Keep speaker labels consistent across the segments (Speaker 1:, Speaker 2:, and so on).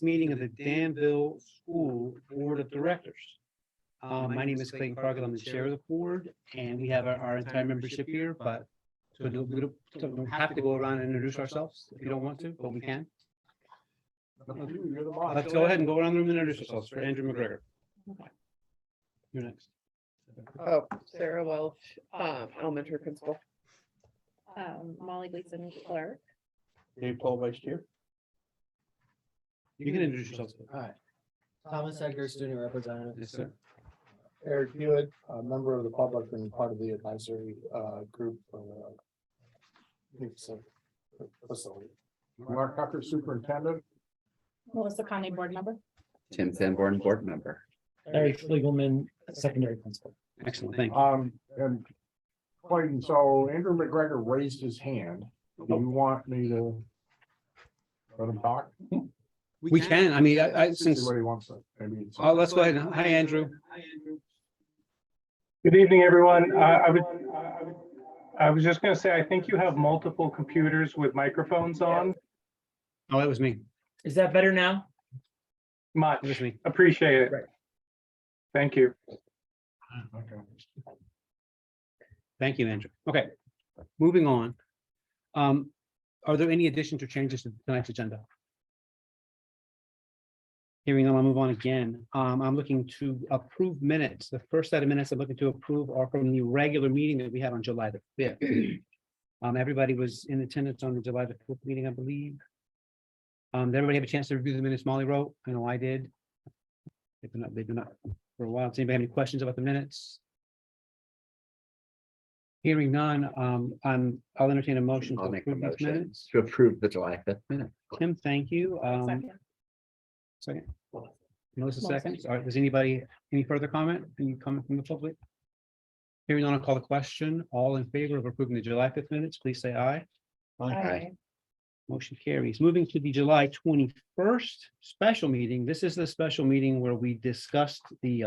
Speaker 1: meeting of the Danville School Board of Directors. My name is Clayton Cargill. I'm the chair of the board, and we have our entire membership here, but so we're happy to go around and introduce ourselves if you don't want to, but we can. Let's go ahead and go around the room and introduce ourselves. For Andrew McGregor. You're next.
Speaker 2: Oh, Sarah Welch, elementary principal.
Speaker 3: Molly Gleason, clerk.
Speaker 1: Dave Paul, vice chair. You can introduce yourself.
Speaker 4: All right. Thomas Edgar, student representative.
Speaker 1: Yes, sir.
Speaker 4: Eric Hewitt, a member of the public and part of the advisory group for facility.
Speaker 5: Mark Tucker, superintendent.
Speaker 3: Melissa Conley, board member.
Speaker 6: Tim Sanborn, board member.
Speaker 4: Eric Fliegelman, secondary principal.
Speaker 1: Excellent, thank you.
Speaker 5: And Clayton, so Andrew McGregor raised his hand. Do you want me to let him talk?
Speaker 1: We can, I mean,
Speaker 5: See
Speaker 1: since,
Speaker 5: what he wants to, maybe. it's-
Speaker 1: let's go ahead. Hi, Andrew.
Speaker 7: Good evening, everyone. I was just going to say, I think you have multiple computers with microphones on.
Speaker 1: Oh, that was me.
Speaker 4: Is that better now?
Speaker 7: Much
Speaker 1: That was me.
Speaker 7: appreciate it.
Speaker 4: Right.
Speaker 7: Thank you.
Speaker 5: Okay.
Speaker 1: Thank you, Andrew. Okay, moving on. Are there any additions or changes to tonight's agenda? Hearing none, I'll move on again. I'm looking to approve minutes. The first set of minutes I'm looking to approve are from the regular meeting that we had on July the 5th. Everybody was in attendance on the July the 5th meeting, I believe. Did everybody have a chance to review the minutes Molly wrote? I know I did. They've been up for a while. Does anybody have any questions about the minutes? Hearing none, I'll entertain a motion to
Speaker 6: I'll make a
Speaker 1: approve these
Speaker 6: motion
Speaker 1: minutes.
Speaker 6: to approve the July 5th minute.
Speaker 1: Tim, thank you.
Speaker 3: Second.
Speaker 1: Second. Melissa seconds. All right, does anybody, any further comment? Any comment from the public? Hearing none, I'll call the question. All in favor of approving the July 5th minutes, please say aye.
Speaker 3: Aye.
Speaker 1: Motion carries. Moving to the July 21st special meeting. This is the special meeting where we discussed the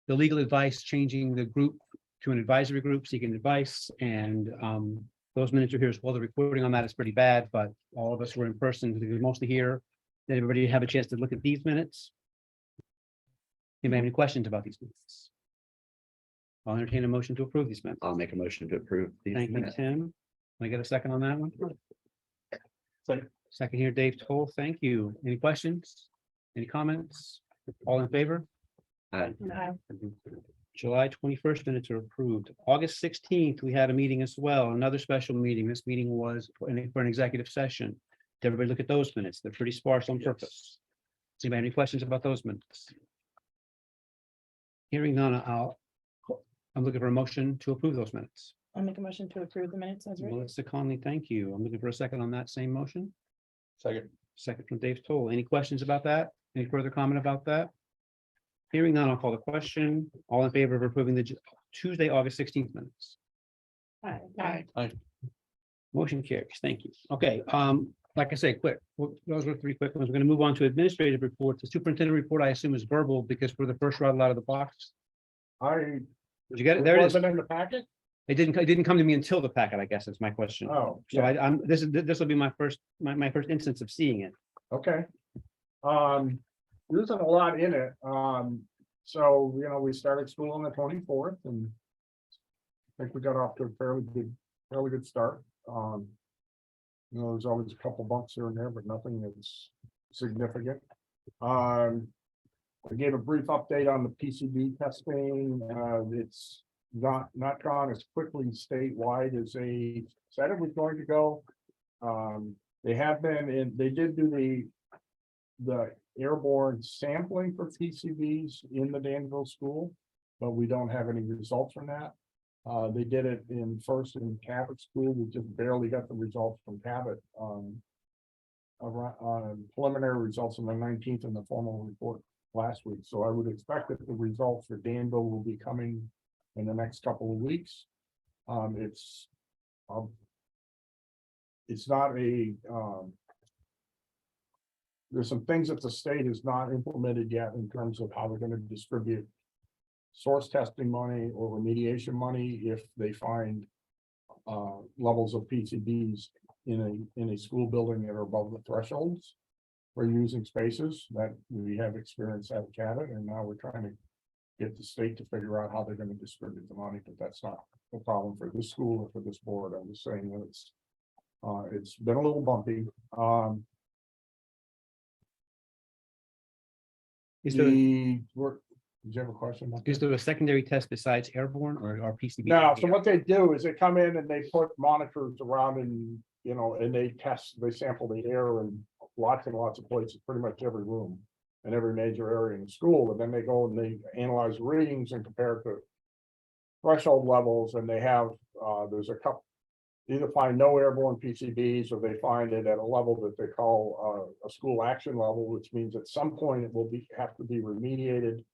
Speaker 1: legal advice, changing the group to an advisory group, seeking advice, and those minutes are here as well. The recording on that is pretty bad, but all of us were in person. We were mostly here. Did everybody have a chance to look at these minutes? Anybody have any questions about these minutes? I'll entertain a motion to approve these minutes.
Speaker 6: I'll make a motion to approve these
Speaker 1: Thank you,
Speaker 6: minutes.
Speaker 1: Tim. Can I get a second on that one? Second here, Dave Toll. Thank you. Any questions? Any comments? All in favor?
Speaker 6: Aye.
Speaker 3: Aye.
Speaker 1: July 21st minutes are approved. August 16th, we had a meeting as well, another special meeting. This meeting was for an executive session. Did everybody look at those minutes? They're pretty sparse on purpose. Does anybody have any questions about those minutes? Hearing none, I'm looking for a motion to approve those minutes.
Speaker 3: I'll make a motion to approve the minutes as written.
Speaker 1: Melissa Conley, thank you. I'm looking for a second on that same motion.
Speaker 5: Second.
Speaker 1: Second from Dave Toll. Any questions about that? Any further comment about that? Hearing none, I'll call the question. All in favor of approving the Tuesday, August 16th minutes?
Speaker 3: Aye.
Speaker 1: Motion carries. Thank you. Okay, like I say, quick. Those were three quick ones. We're going to move on to administrative reports. The superintendent report, I assume, is verbal because we're the first rattle out of the box.
Speaker 5: Did
Speaker 1: Did you get it? There it is.
Speaker 5: Wasn't in the packet?
Speaker 1: It didn't come to me until the packet, I guess is my question.
Speaker 5: Oh,
Speaker 1: So this will be my first instance of seeing it.
Speaker 5: okay. There isn't a lot in it. So, we started school on the 24th and I think we got off to a fairly good start. There's always a couple bumps here and there, but nothing that's significant. I gave a brief update on the Pcb testing. It's not gone as quickly statewide as they said it was going to go. They did do the airborne sampling for PCBs in the Danville school, but we don't have any results from that. They did it first in Cabot school. We just barely got the results from Cabot. Preliminary results on the 19th and the formal report last week. So I would expect that the results for Danville will be coming in the next couple of weeks. It's not a there's some things that the state has not implemented yet in terms of how they're going to distribute source testing money or remediation money if they find levels of PCBs in a school building that are above the thresholds. for using spaces that we have experience at Cabot, and now we're trying to get the state to figure out how they're gonna distribute the money, but that's not a problem for this school or for this board. I'm just saying that it's been a little bumpy.
Speaker 1: Is there,
Speaker 5: Did you have a question? about
Speaker 1: is
Speaker 5: that?
Speaker 1: there a secondary test besides airborne or PCB?
Speaker 5: No, so what they do is they come in and they put monitors around and, and they sample the air in lots and lots of places, pretty much every room. In every major area in the school, and then they go and they analyze readings and compare it to threshold levels, and they have, there's a couple, either find no airborne PCBs, or they find it at a level that they call a school action level, which means at some point it will have to be remediated.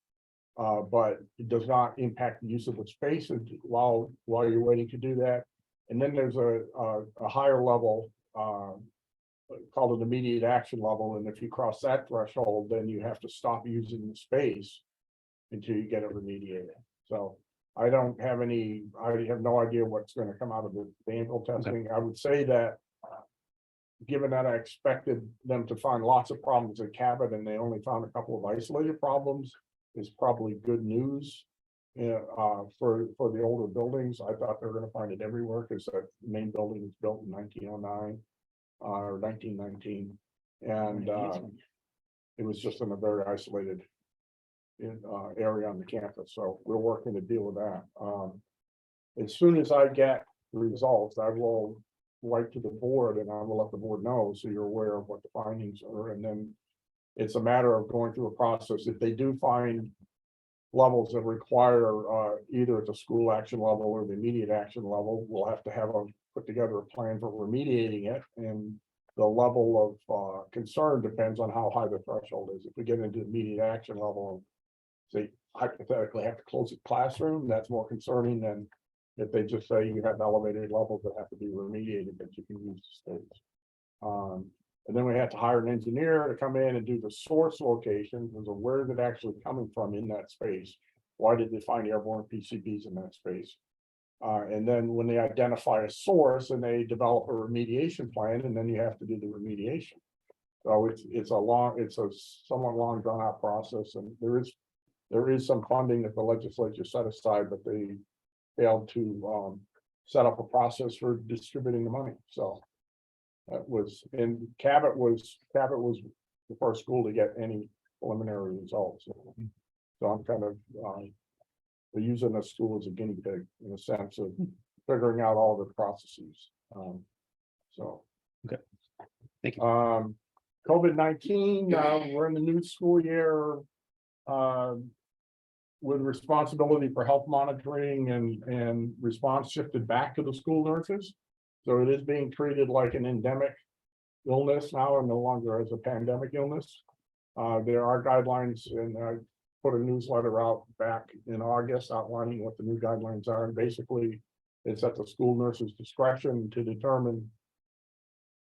Speaker 5: But it does not impact the use of the space while you're waiting to do that. And then there's a higher level, called an immediate action level, and if you cross that threshold, then you have to stop using the space until you get it remediated. So I have no idea what's going to come out of the Danville testing. I would say that given that I expected them to find lots of problems at Cabot and they only found a couple of isolated problems, is probably good news. For the older buildings. I thought they were going to find it everywhere, because the main building was built in 1909. Or 1919, and it was just in a very isolated area on the campus. So we're working to deal with that. As soon as I get the results, I will write to the board, and I will let the board know, so you're aware of what the findings are. And then it's a matter of going through a process. If they do find levels that require either at the school action level or the immediate action level, we'll have to put together a plan for remediating it, and the level of concern depends on how high the threshold is. If we get into immediate action level, say hypothetically have to close a classroom, that's more concerning than if they just say you have elevated levels that have to be remediated, that you can use the space. And then we have to hire an engineer to come in and do the source location, so where is it actually coming from in that space? Why did they find airborne PCBs in that space? And then when they identify a source, and they develop a remediation plan, and then you have to do the remediation. So it's a somewhat long drawn out process, and there is some funding that the legislature set aside, but they failed to set up a process for distributing the money. So that was, and Cabot was the first school to get any preliminary results. So I'm kind of using the school as a guinea pig in a sense of figuring out all the processes.
Speaker 1: Okay. Thank you.
Speaker 5: COVID-19, we're in the new school year with responsibility for health monitoring and response shifted back to the school nurses. So it is being treated like an endemic illness now, and no longer as a pandemic illness. There are guidelines, and I put a newsletter out back in August outlining what the new guidelines are. And basically, it's at the school nurse's discretion to determine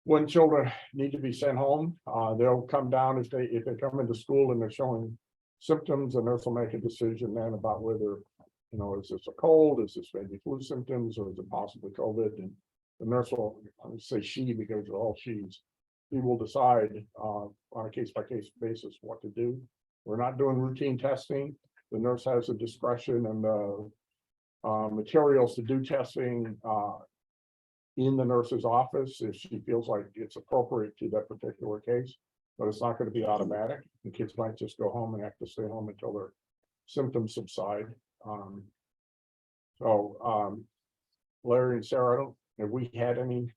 Speaker 5: when children need to be sent home. They'll come down if they come into school and they're showing symptoms, the nurse will make a decision then about whether, is this a cold, is this maybe flu symptoms, or is it possibly COVID? And the nurse will, I would say she, because they're all she's, he will decide on a case-by-case basis what to do. We're not doing routine testing. The nurse has the discretion and the materials to do testing in the nurse's office if she feels like it's appropriate to that particular case, but it's not going to be automatic. The kids might just go home and have to stay home until their symptoms subside. Larry and Sarah, have we had any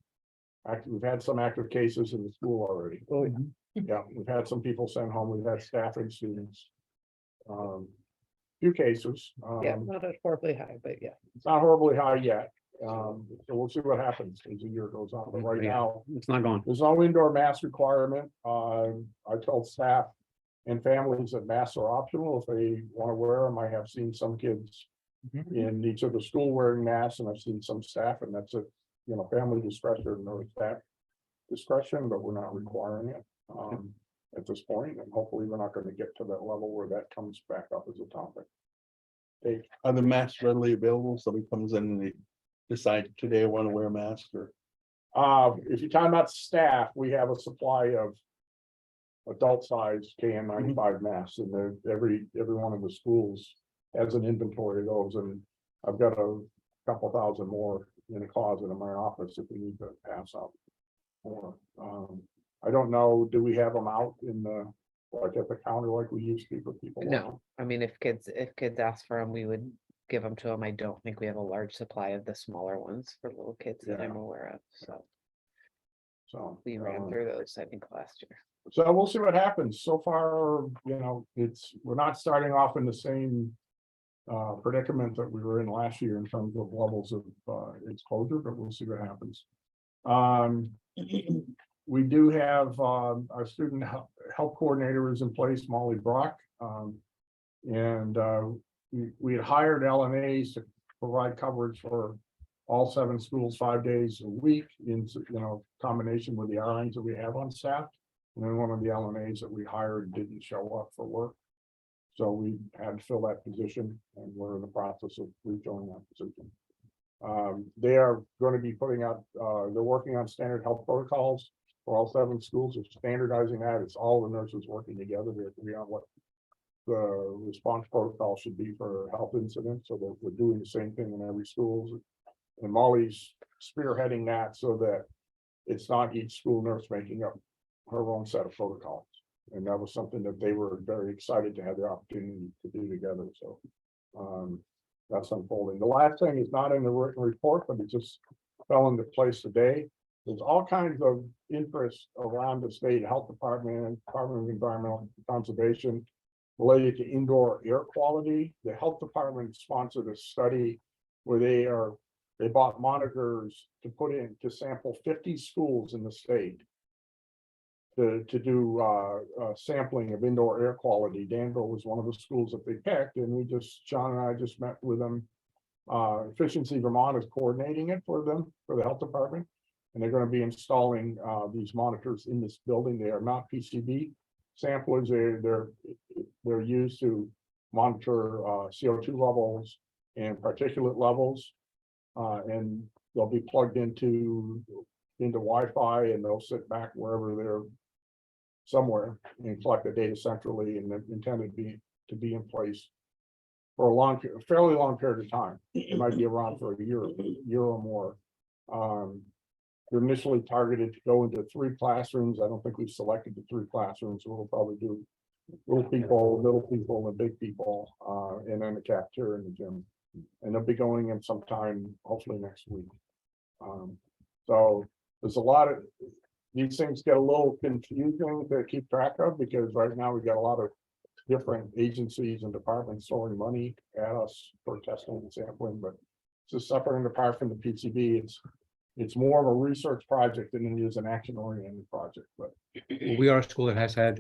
Speaker 5: we've had some active cases in the school already.
Speaker 1: Oh,
Speaker 5: Yeah, we've had some people sent home. We've had staff and students. Few cases.
Speaker 2: Yeah, not at horribly high, but yeah.
Speaker 5: It's not horribly high yet. So we'll see what happens as the year goes on. But right
Speaker 1: Yeah.
Speaker 5: now,
Speaker 1: It's not gone.
Speaker 5: there's no indoor mask requirement. I told staff and families that masks are optional if they want to wear them. I have seen some kids in each of the school wearing masks, and I've seen some staff, and that's a family discretion or staff discretion, but we're not requiring it at this point, and hopefully we're not going to get to that level where that comes back up as a topic. Dave?
Speaker 8: Are the masks readily available? Somebody comes in and they decide today I want to wear a mask, or
Speaker 5: If you're talking about staff, we have a supply of adult size KN95 masks, and every one of the schools has an inventory of those, and I've got a couple thousand more in a closet in my office if we need to pass out more. I don't know, do we have them out in the, like at the counter like we used to for people?
Speaker 2: No, I mean, if kids ask for them, we would give them to them. I don't think we have a large supply of the smaller ones for little kids that I'm
Speaker 5: Yeah.
Speaker 2: aware of, so
Speaker 5: So.
Speaker 2: we ran through those, I think, last year.
Speaker 5: So we'll see what happens. So far, we're not starting off in the same predicament that we were in last year in terms of levels of exposure, but we'll see what happens. We do have our student health coordinator is in place, Molly Brock. And we had hired LNAs to provide coverage for all 7 schools 5 days a week in, combination with the RNs that we have on staff. And then one of the LNAs that we hired didn't show up for work. So we had to fill that position, and we're in the process of refilling that position. They are going to be putting out, they're working on standard health protocols for all 7 schools. Of standardizing that. It's all the nurses working together to agree on what the response protocol should be for health incidents, so that we're doing the same thing in every school. And Molly's spearheading that so that it's not each school nurse making up her own set of protocols. And that was something that they were very excited to have the opportunity to do together. So that's unfolding. The last thing is not in the written report, but it just fell into place today. There's all kinds of interest around the state health department, Department of Environmental Conservation related to indoor air quality. The health department sponsored a study where they bought monitors to put in to sample 50 schools in the state to do sampling of indoor air quality. Danville was one of the schools that they picked, and John and I just met with them. Efficiency Vermont is coordinating it for them, for the health department, and they're going to be installing these monitors in this building. They are not PCB samplers. They're used to monitor CO2 levels and particulate levels, and they'll be plugged into Wi-Fi, and they'll sit back wherever they're somewhere and collect the data centrally, and they're intended to be in place for a fairly long period of time. It might be around for a year or more. They're initially targeted to go into 3 classrooms. I don't think we've selected the 3 classrooms, so we'll probably do little people, middle people, and big people, and then the cafeteria and the gym. And they'll be going in sometime, hopefully next week. So there's a lot of these things get a little confusing to keep track of, because right now we've got a lot of different agencies and departments throwing money at us for testing and sampling, but it's a separate and apart from the PCB. It's more of a research project than it is an action-oriented project. But
Speaker 1: We are a school that has had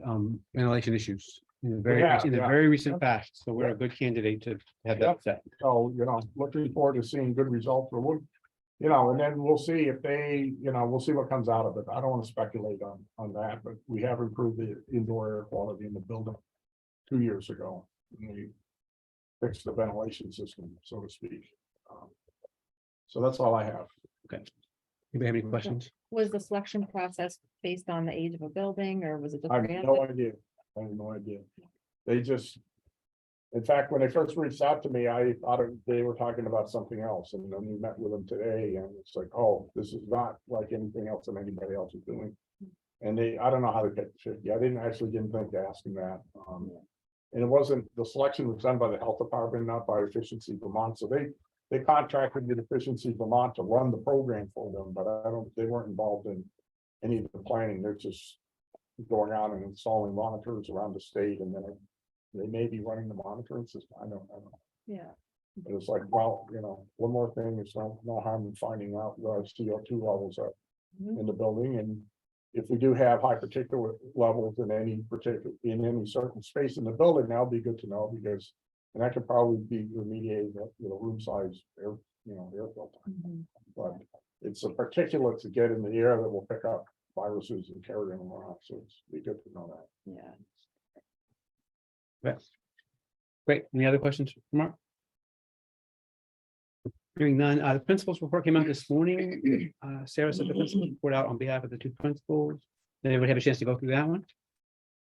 Speaker 1: ventilation issues in the very recent past, so we're a good candidate to have that set.
Speaker 5: so, looking forward to seeing good results for wood. And then we'll see if they, we'll see what comes out of it. I don't want to speculate on that, but we have improved the indoor air quality in the building 2 years ago. And we fixed the ventilation system, so to speak. So that's all I have.
Speaker 1: Anybody have any questions?
Speaker 3: Was the selection process based on the age of a building, or was it just
Speaker 5: I have
Speaker 3: random?
Speaker 5: no idea. I have no idea. They just, in fact, when they first reached out to me, I thought they were talking about something else, and then we met with them today, and it's like, oh, this is not like anything else that anybody else is doing. And I don't know how they picked 50. I didn't think to ask them that. And it wasn't, the selection was done by the health department, not by Efficiency Vermont. So they contracted with Efficiency Vermont to run the program for them, but they weren't involved in any of the planning. They're just going out and installing monitors around the state, and then they may be running the monitoring system. I don't know.
Speaker 3: Yeah.
Speaker 5: But it's like, well, one more thing is no harm in finding out where CO2 levels are in the building. And if we do have high particulate levels in any certain space in the building, that'll be good to know, because and that could probably be remediated at room size air filter. But it's a particulate to get in the air that will pick up viruses and carry them around. So it's be good to know that.
Speaker 3: Yeah.
Speaker 1: Great. Any other questions, Mark? Hearing none, the principal's report came out this morning. Sarah said the principal report out on behalf of the 2 principals. Did everybody have a chance to go through that one?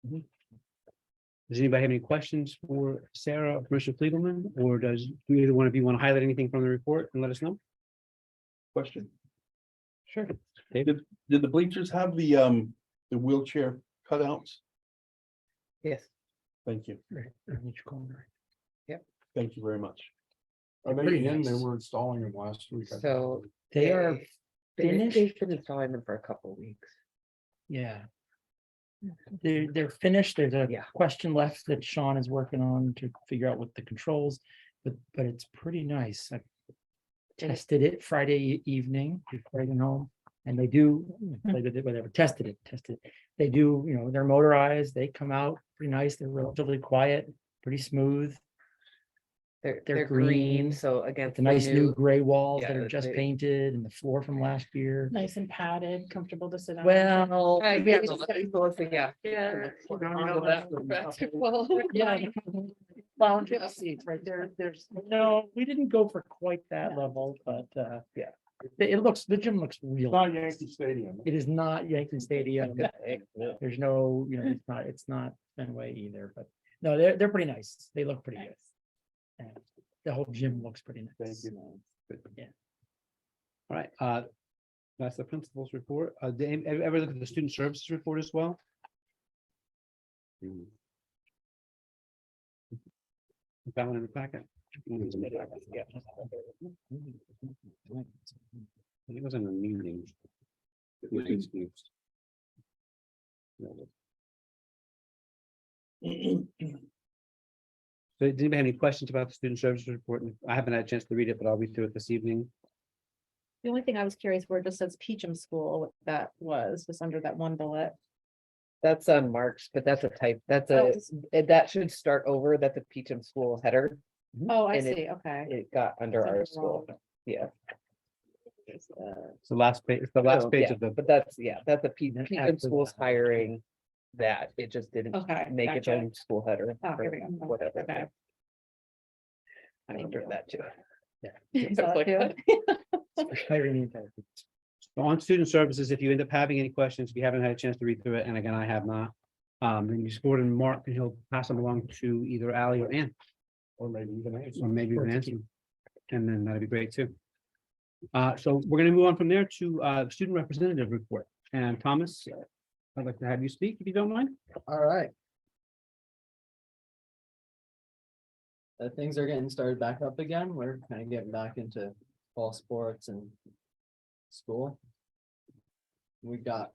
Speaker 1: Does anybody have any questions for Sarah or Mr. Fliegelman, or do either one of you want to highlight anything from the report and let us know?
Speaker 8: Question.
Speaker 1: Sure.
Speaker 8: Did the bleachers have the wheelchair cutouts?
Speaker 2: Yes,
Speaker 8: Thank you.
Speaker 1: In each corner.
Speaker 8: Thank you very much.
Speaker 5: Are they
Speaker 1: Pretty
Speaker 5: in? They
Speaker 1: nice.
Speaker 5: were installing them last week. I think.
Speaker 2: so.
Speaker 3: They are finished?
Speaker 2: They've been installing them for a couple of weeks.
Speaker 3: Yeah. They're finished. There's a
Speaker 2: Yeah.
Speaker 3: question left that Sean is working on to figure out what the controls, but it's pretty nice. I tested it Friday evening before I went home, and they do, they did it, whatever, tested it. They do, they're motorized, they come out pretty nice, they're relatively quiet, pretty smooth.
Speaker 2: They're
Speaker 3: They're
Speaker 2: green,
Speaker 3: green,
Speaker 2: so against
Speaker 3: The
Speaker 2: the
Speaker 3: nice new
Speaker 2: new,
Speaker 3: gray walls that
Speaker 2: yeah,
Speaker 3: are just
Speaker 2: they-
Speaker 3: painted and the floor from last year.
Speaker 9: Nice and padded, comfortable to sit on.
Speaker 3: Well.
Speaker 2: yeah.
Speaker 3: Yeah.
Speaker 2: Yeah.
Speaker 3: Yeah. Lounge seats right there. No, we didn't go for quite that level, but yeah. The gym looks
Speaker 5: It's
Speaker 3: real.
Speaker 5: not Yankee Stadium.
Speaker 3: It is not Yankee Stadium. There's no, it's not Fenway either, but no, they're pretty nice. They look pretty good. And the whole gym looks pretty nice.
Speaker 8: Thank you.
Speaker 1: All right, that's the principal's report. Did you ever look at the student services report as well? That one in the packet. It was in the meeting. So did anybody have any questions about the student services report? I haven't had a chance to read it, but I'll read through it this evening.
Speaker 9: The only thing I was curious where it just says Peachum School, what that was, just under that one bullet.
Speaker 2: That's unmarked, but that's a type, that should start over, that's a Peachum School header,
Speaker 9: Oh, I
Speaker 2: And it-
Speaker 9: see, okay.
Speaker 2: it got under
Speaker 9: It's
Speaker 2: our
Speaker 9: under
Speaker 2: school,
Speaker 9: wrong.
Speaker 2: yeah.
Speaker 1: It's the last page, it's the last page
Speaker 2: Yeah,
Speaker 1: of the.
Speaker 2: But that's a Peachum
Speaker 3: after
Speaker 2: School's
Speaker 3: that.
Speaker 2: hiring that, it just didn't
Speaker 9: Okay,
Speaker 2: make its
Speaker 9: gotcha.
Speaker 2: own school header.
Speaker 9: Oh,
Speaker 2: for
Speaker 9: here we go.
Speaker 2: Whatever.
Speaker 9: Okay.
Speaker 2: I wondered that too.
Speaker 9: You saw
Speaker 2: like,
Speaker 9: it too?
Speaker 1: So on student services, if you end up having any questions, if you haven't had a chance to read through it, and again, I have not. Then you scored and Mark, and he'll pass them along to either Ally or Ann. Or maybe even Nancy. And then that'd be great too. So we're gonna move on from there to student representative report. And Thomas, I'd like to have you speak if you don't mind.
Speaker 10: All right. Things are getting started back up again. We're kind of getting back into fall sports and school. We got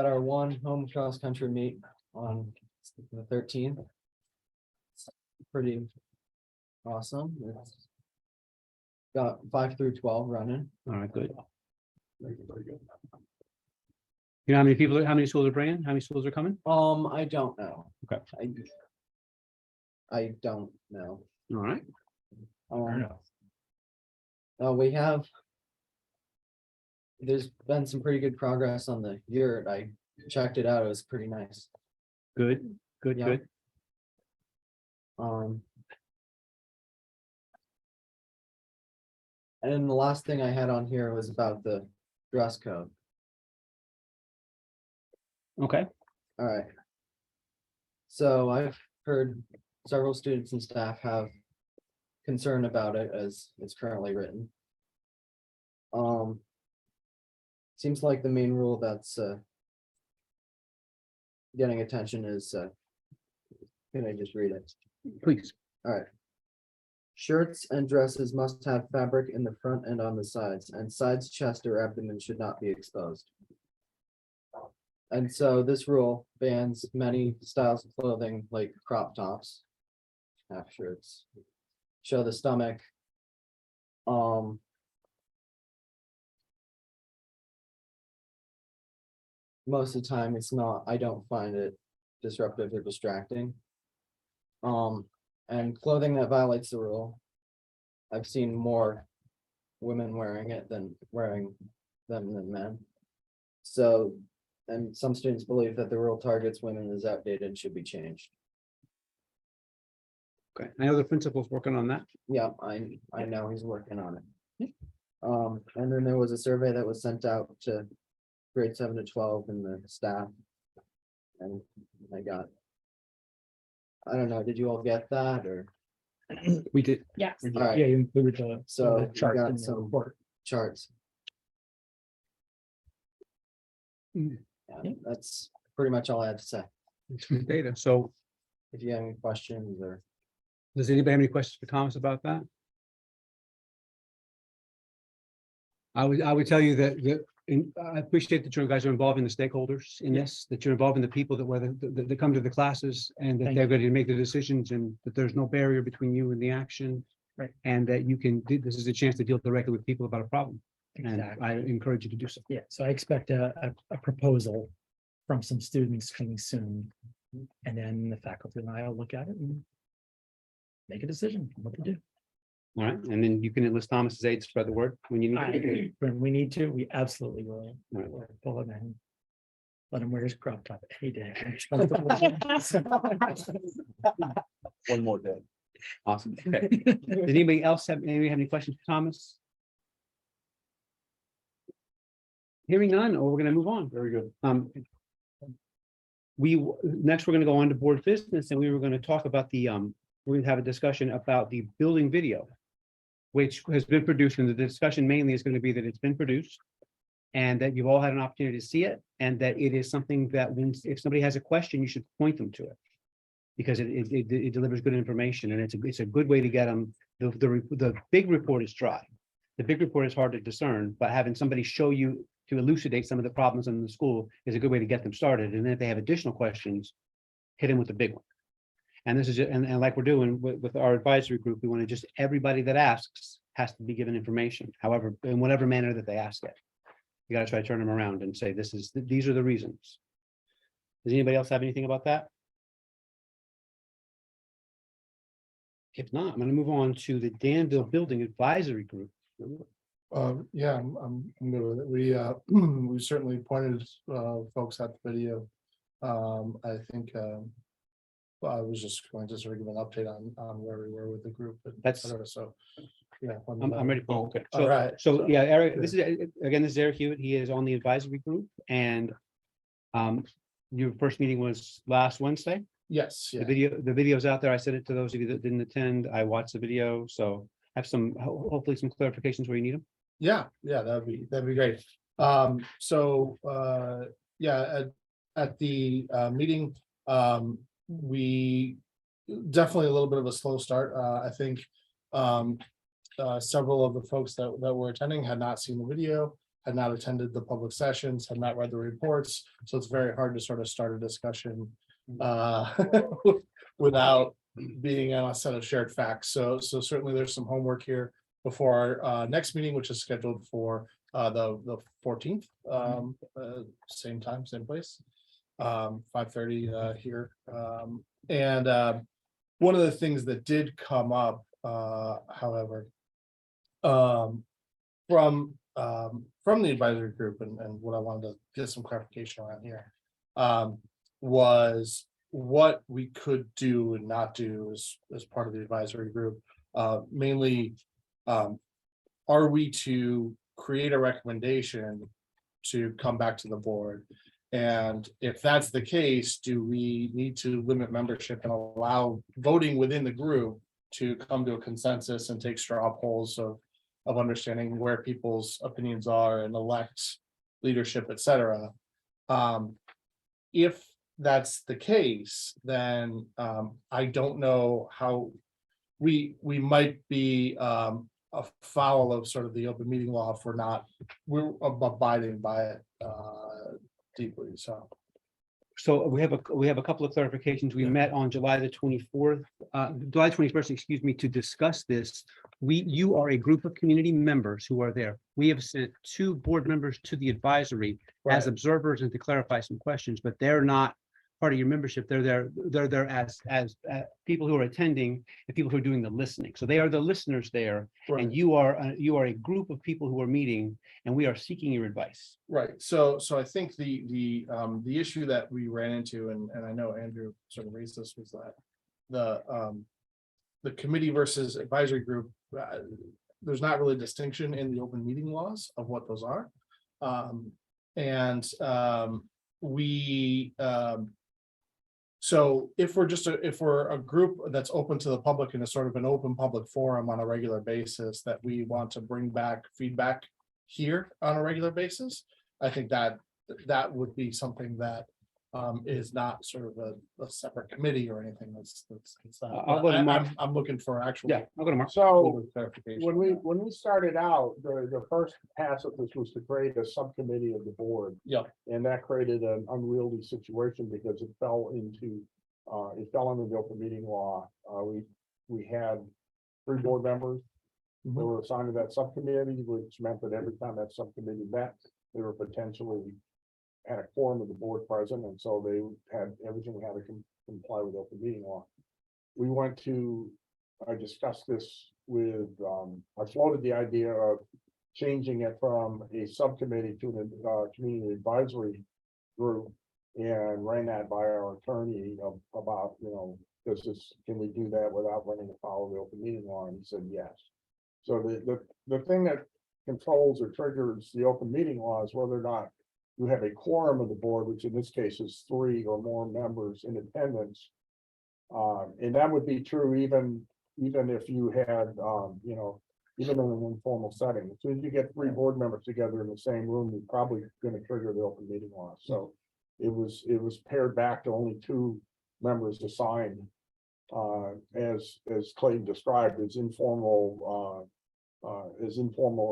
Speaker 10: our one home cross country meet on the 13th. Pretty awesome. It's got 5 through 12 running.
Speaker 1: All right, good. You know how many people, how many schools are bringing? How many schools are coming?
Speaker 10: I don't know.
Speaker 1: Okay.
Speaker 10: I don't know.
Speaker 1: All right.
Speaker 10: There's been some pretty good progress on the yurt. I checked it out. It was pretty nice.
Speaker 1: Good, good,
Speaker 10: Yeah.
Speaker 1: good.
Speaker 10: And the last thing I had on here was about the dress code.
Speaker 1: Okay,
Speaker 10: All right. So I've heard several students and staff have concern about it as it's currently written. Seems like the main rule that's getting attention is can I just read it?
Speaker 1: please.
Speaker 10: All right. Shirts and dresses must have fabric in the front and on the sides, and sides, chest, or abdomen should not be exposed. And so this rule bans many styles of clothing like crop tops, half shirts, show the stomach. Most of the time it's not, I don't find it disruptive or distracting. And clothing that violates the rule. I've seen more women wearing it than wearing them than men. So, and some students believe that the rule targets women is outdated and should be changed.
Speaker 1: Okay, I know the principal's working on that.
Speaker 10: Yeah, I know he's working on it. And then there was a survey that was sent out to grade 7 to 12 and the staff. And I got. I don't know, did you all get that or?
Speaker 1: We did.
Speaker 9: Yes.
Speaker 3: Yeah,
Speaker 10: All right.
Speaker 3: you included the.
Speaker 10: So
Speaker 3: the
Speaker 10: we
Speaker 3: chart
Speaker 10: got
Speaker 3: in the
Speaker 10: some
Speaker 3: report.
Speaker 10: charts.
Speaker 1: Mm.
Speaker 10: Yeah, that's pretty much all I had to say.
Speaker 1: Data. So
Speaker 10: If you have any questions or.
Speaker 1: does anybody have any questions for Thomas about that? I would tell you that I appreciate that you guys are involving the stakeholders in this, that you're involving the people that whether that come to the classes and that
Speaker 3: Thank
Speaker 1: they're
Speaker 3: you.
Speaker 1: going to make the decisions and that there's no barrier between you and the action.
Speaker 3: Right.
Speaker 1: And that you can, this is a chance to deal directly with people about a problem. And
Speaker 3: Exactly.
Speaker 1: I encourage you to do so.
Speaker 3: Yeah, so I expect a proposal from some students coming soon. And then the faculty and I will look at it and make a decision on what to do.
Speaker 1: All right. And then you can enlist Thomas's aid to spread the word when you need to.
Speaker 3: When we need to, we absolutely will.
Speaker 1: Right.
Speaker 3: We'll pull him in. Let him wear his crop top any day.
Speaker 8: One more day.
Speaker 1: Awesome. Okay. Does anybody else have any questions for Thomas? Hearing none, or we're gonna move on.
Speaker 8: Very good.
Speaker 1: Next, we're gonna go on to board business, and we were gonna talk about we're gonna have a discussion about the building video, which has been produced, and the discussion mainly is gonna be that it's been produced, and that you've all had an opportunity to see it, and that it is something that if somebody has a question, you should point them to it. Because it delivers good information, and it's a good way to get them. The big report is dry. The big report is hard to discern, but having somebody show you to elucidate some of the problems in the school is a good way to get them started. And then if they have additional questions, hit them with the big one. And this is, and like we're doing with our advisory group, we want to just, everybody that asks has to be given information, however, in whatever manner that they ask it. You got to try to turn them around and say, these are the reasons. Does anybody else have anything about that? If not, I'm going to move on to the Danville Building Advisory Group.
Speaker 4: Yeah, I'm good with it. We we certainly pointed folks at the video. I think I was just going to sort of give an update on where we were with the group.
Speaker 1: That's-
Speaker 4: so. Yeah.
Speaker 1: I'm ready. Oh, okay.
Speaker 4: All right.
Speaker 1: So yeah, Eric, this is Eric Hewitt. He is on the advisory group, and your first meeting was last Wednesday.
Speaker 4: Yes, yeah.
Speaker 1: The video's out there. I sent it to those of you that didn't attend. I watched the video, so I have hopefully some clarifications where you need them.
Speaker 4: Yeah, that'd be great. Yeah, at the meeting, we definitely a little bit of a slow start. I think several of the folks that were attending had not seen the video, had not attended the public sessions, had not read the reports. So it's very hard to sort of start a discussion without being on a set of shared facts. So certainly there's some homework here before our next meeting, which is scheduled for the 14th, same time, same place, 5:30 here. And one of the things that did come up, however, from the advisory group, and what I wanted to get some clarification around here, was what we could do and not do as part of the advisory group. Mainly, are we to create a recommendation to come back to the board? And if that's the case, do we need to limit membership and allow voting within the group to come to a consensus and take straw polls of understanding where people's opinions are and elect leadership, et cetera? If that's the case, then I don't know how we might be afoul of sort of the open meeting law if we're abiding by it deeply.
Speaker 1: So we have a couple of clarifications. We met on July the 24th, July 21st, excuse me, to discuss this. You are a group of community members who are there. We have sent 2 board members to the advisory as
Speaker 4: Right.
Speaker 1: observers and to clarify some questions, but they're not part of your membership. They're there as people who are attending and people who are doing the listening. So they are the listeners there, and you are a group of people who are meeting, and we are seeking your advice.
Speaker 4: Right, so I think the issue that we ran into, and I know Andrew sort of raised this, was that the committee versus advisory group, there's not really a distinction in the open meeting laws of what those are. And we so if we're a group that's open to the public and is sort of an open public forum on a regular basis, that we want to bring back feedback here on a regular basis, I think that would be something that is not sort of a separate committee or anything. It's not.
Speaker 1: I'll go to Mark.
Speaker 4: I'm looking for actual.
Speaker 1: Yeah, I'll go to Mark.
Speaker 5: So
Speaker 4: Clarification.
Speaker 5: when we started out, the first pass of this was to create a subcommittee of the board.
Speaker 4: Yep.
Speaker 5: And that created an unwieldy situation because it fell under the open meeting law. We had 3 board members who were assigned to that subcommittee, which meant that every time that subcommittee met, they were potentially had a quorum of the board present, and so they had, everything had to comply with open meeting law. I discussed this with, I floated the idea of changing it from a subcommittee to an community advisory group, and ran that by our attorney about, can we do that without running afoul of the open meeting law? And he said yes. So the thing that controls or triggers the open meeting law is whether or not you have a quorum of the board, which in this case is 3 or more members in attendance. And that would be true even if you had, even in an informal setting. As soon as you get 3 board members together in the same room, you're probably going to trigger the open meeting law. So it was pared back to only 2 members assigned, as Clayton described, as informal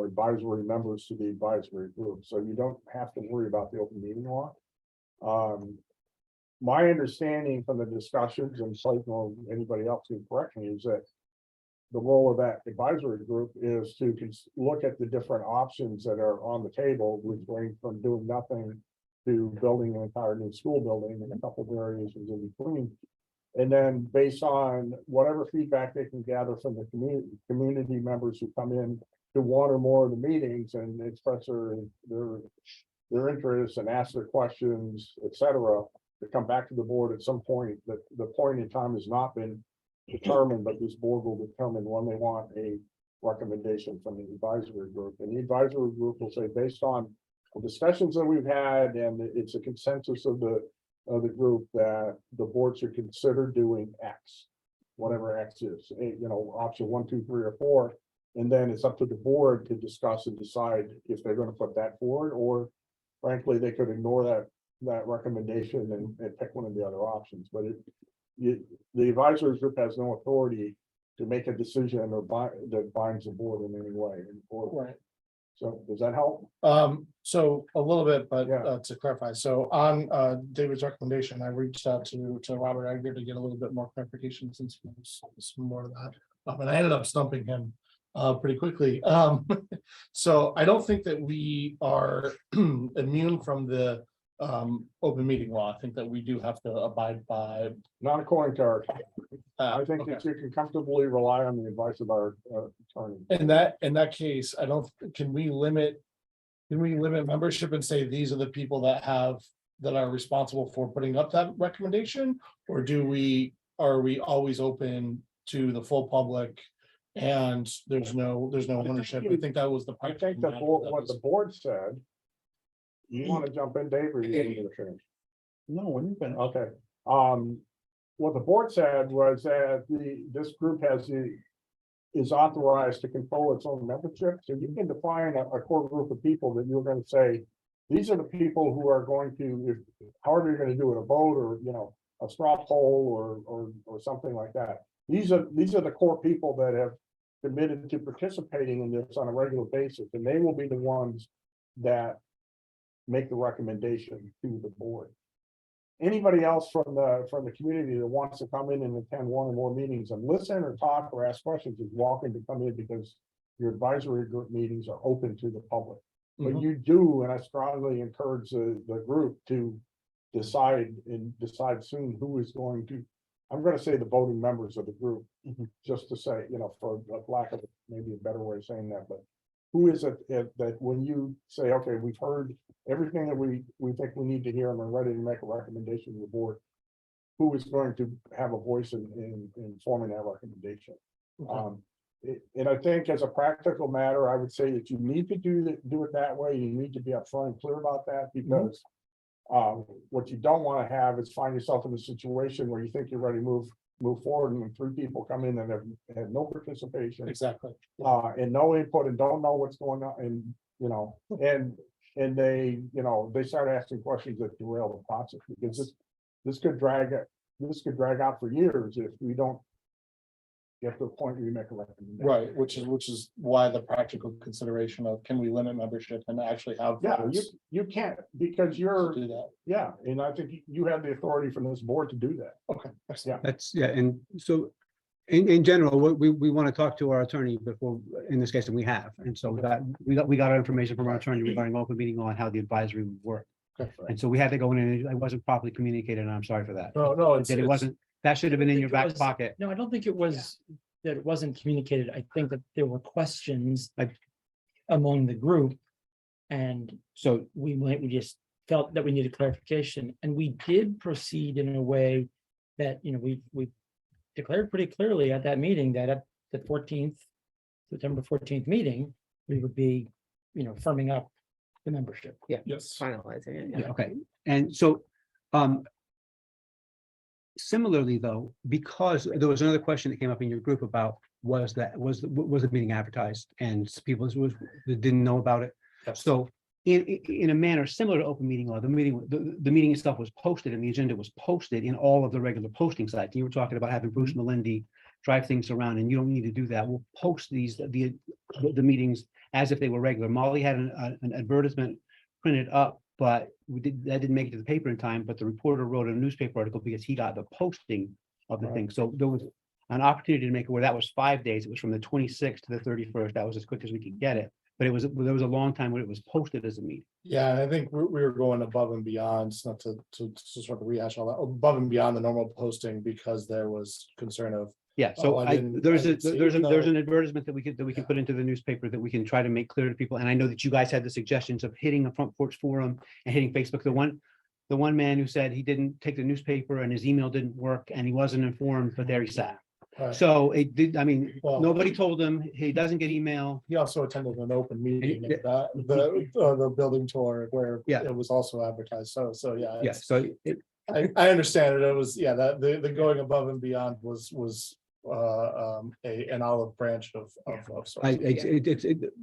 Speaker 5: advisory members to the advisory group. So you don't have to worry about the open meeting law. My understanding from the discussions, and Clayton or anybody else can correct me, is that the role of that advisory group is to look at the different options that are on the table, which range from doing nothing to building an entire new school building and a couple of variations in between. And then based on whatever feedback they can gather from the community members who come in to 1 or more of the meetings and express their interests and ask their questions, etc., to come back to the board at some point. That the point in time has not been determined, but this board will determine when they want a recommendation from the advisory group. And the advisory group will say, based on the discussions that we've had, and it's a consensus of the group, that the board should consider doing X, whatever X is, option 1, 2, 3, or 4. And then it's up to the board to discuss and decide if they're going to put that forward, or frankly, they could ignore that recommendation and pick one of the other options. But the advisory group has no authority to make a decision that binds the board in any way.
Speaker 4: Right.
Speaker 5: So does that help?
Speaker 4: So a little bit, but
Speaker 5: Yeah.
Speaker 4: to clarify, so on David's recommendation, I reached out to Robert Agnew to get a little bit more clarification, since some more of that. And I ended up stumping him pretty quickly. So I don't think that we are immune from the open meeting law. I think that we do have to abide by.
Speaker 5: Not according to our, I think
Speaker 4: okay.
Speaker 5: that you can comfortably rely on the advice of our attorney.
Speaker 4: In that case, can we limit membership and say these are the people that are responsible for putting up that recommendation? Or are we always open to the full public and there's no ownership? I think that was the.
Speaker 5: I think that what the board said. You want to jump in, Dave, or you going to finish?
Speaker 8: No, when you've been.
Speaker 5: Okay. What the board said was that this group is authorized to control its own membership. So you can define a core group of people that you're going to say, these are the people who are going to, however you're going to do it, a vote or, a straw poll or something like that. These are the core people that have committed to participating in this on a regular basis, and they will be the ones that make the recommendation to the board. Anybody else from the community that wants to come in and attend 1 or more meetings and listen or talk or ask questions is welcome to come in, because your advisory group meetings are open to the public. But you do, and I strongly encourage the group to decide soon who is going to, I'm going to say the voting members of the group, just to say, for lack of maybe a better way of saying that, but who is it that when you say, okay, we've heard everything that we think we need to hear and we're ready to make a recommendation to the board, who is going to have a voice in forming that recommendation? And I think as a practical matter, I would say that you need to do it that way. You need to be upfront and clear about that because. What you don't want to have is find yourself in a situation where you think you're ready to move forward and 3 people come in and have no participation.
Speaker 4: Exactly.
Speaker 5: And no input and don't know what's going on and, and they, they start asking questions that derail the process because this could drag out for years if we don't get to the point where you make a recommendation.
Speaker 4: Right, which is why the practical consideration of can we limit membership and actually have.
Speaker 5: Yeah,
Speaker 4: votes
Speaker 5: you can't because
Speaker 4: to
Speaker 5: you're,
Speaker 4: do that.
Speaker 5: yeah, and I think you have the authority from this board to do that.
Speaker 4: Okay, excellent.
Speaker 1: That's, yeah, and so in general, we want to talk to our attorney before, in this case, and we have, and so we got our information from our attorney regarding open meeting law and how the advisory would work.
Speaker 4: Okay.
Speaker 1: And so we had to go in and it wasn't properly communicated, and I'm sorry for that.
Speaker 4: No, it's,
Speaker 1: That it wasn't, that should have been in your back
Speaker 3: was-
Speaker 1: pocket.
Speaker 3: No, I don't think it was, that it wasn't communicated. I think that there were questions among the group. And
Speaker 1: So,
Speaker 3: we just felt that we needed clarification, and we did proceed in a way that, we declared pretty clearly at that meeting that at the 14th, September 14th meeting, we would be, firming up the membership.
Speaker 4: yes.
Speaker 2: Finalizing it.
Speaker 1: yeah, okay, and so, similarly though, because there was another question that came up in your group about was the meeting advertised and people didn't know about it.
Speaker 4: Yes.
Speaker 1: So in a manner similar to open meeting law, the meeting itself was posted and the agenda was posted in all of the regular posting sites. You were talking about having Bruce Melindy drive things around, and you don't need to do that. We'll post the meetings as if they were regular. Molly had an advertisement printed up, but that didn't make it to the paper in time, but the reporter wrote a newspaper article because he got the posting of the
Speaker 4: Right.
Speaker 1: thing. So there was an opportunity to make it where that was 5 days. It was from the 26th to the 31st. That was as quick as we could get it. But there was a long time when it was posted as a meeting.
Speaker 4: Yeah, and I think we were going above and beyond, not to sort of rehash all that, above and beyond the normal posting because there was concern of.
Speaker 1: Yeah, so
Speaker 4: I didn't
Speaker 1: there's
Speaker 4: see it,
Speaker 1: there's
Speaker 4: no.
Speaker 1: an advertisement that we can put into the newspaper that we can try to make clear to people. And I know that you guys had the suggestions of hitting a front porch forum and hitting Facebook. The one man who said he didn't take the newspaper and his email didn't work and he wasn't informed, but there he sat.
Speaker 4: Right.
Speaker 1: So it did, I mean,
Speaker 4: Well-
Speaker 1: nobody told him, he doesn't get email.
Speaker 4: He also attended an open meeting,
Speaker 1: Yeah.
Speaker 4: the building tour where
Speaker 1: Yeah.
Speaker 4: it was also advertised. So, yeah.
Speaker 1: Yeah,
Speaker 4: it's-
Speaker 1: so
Speaker 4: I understand it. It was, yeah, that the going above and beyond was an olive branch of sorts.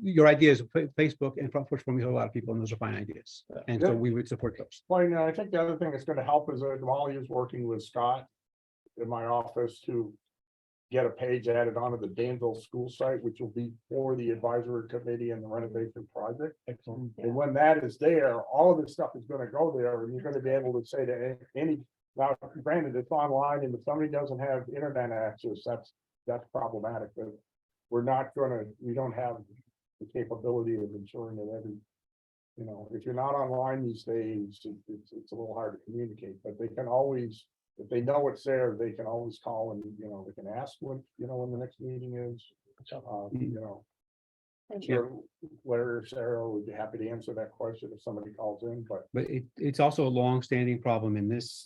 Speaker 1: your ideas, Facebook and front porch forum, a lot of people, and those are fine ideas.
Speaker 4: Yeah.
Speaker 1: And so we would support those.
Speaker 5: Well, I think the other thing that's gonna help is that Molly is working with Scott in my office to get a page added onto the Danville school site, which will be for the advisory committee and the renovation project.
Speaker 4: Excellent.
Speaker 5: And when that is there, all of this stuff is gonna go there, and you're gonna be able to say to any, now granted, it's online, and if somebody doesn't have internet access, that's problematic, but we don't have the capability of ensuring that if you're not online these days, it's a little hard to communicate, but they can always, if they know it's there, they can always call and, they can ask when the next meeting is. Sure, Larry or Sarah would be happy to answer that question if somebody calls in, but
Speaker 1: But it's also a long-standing problem in this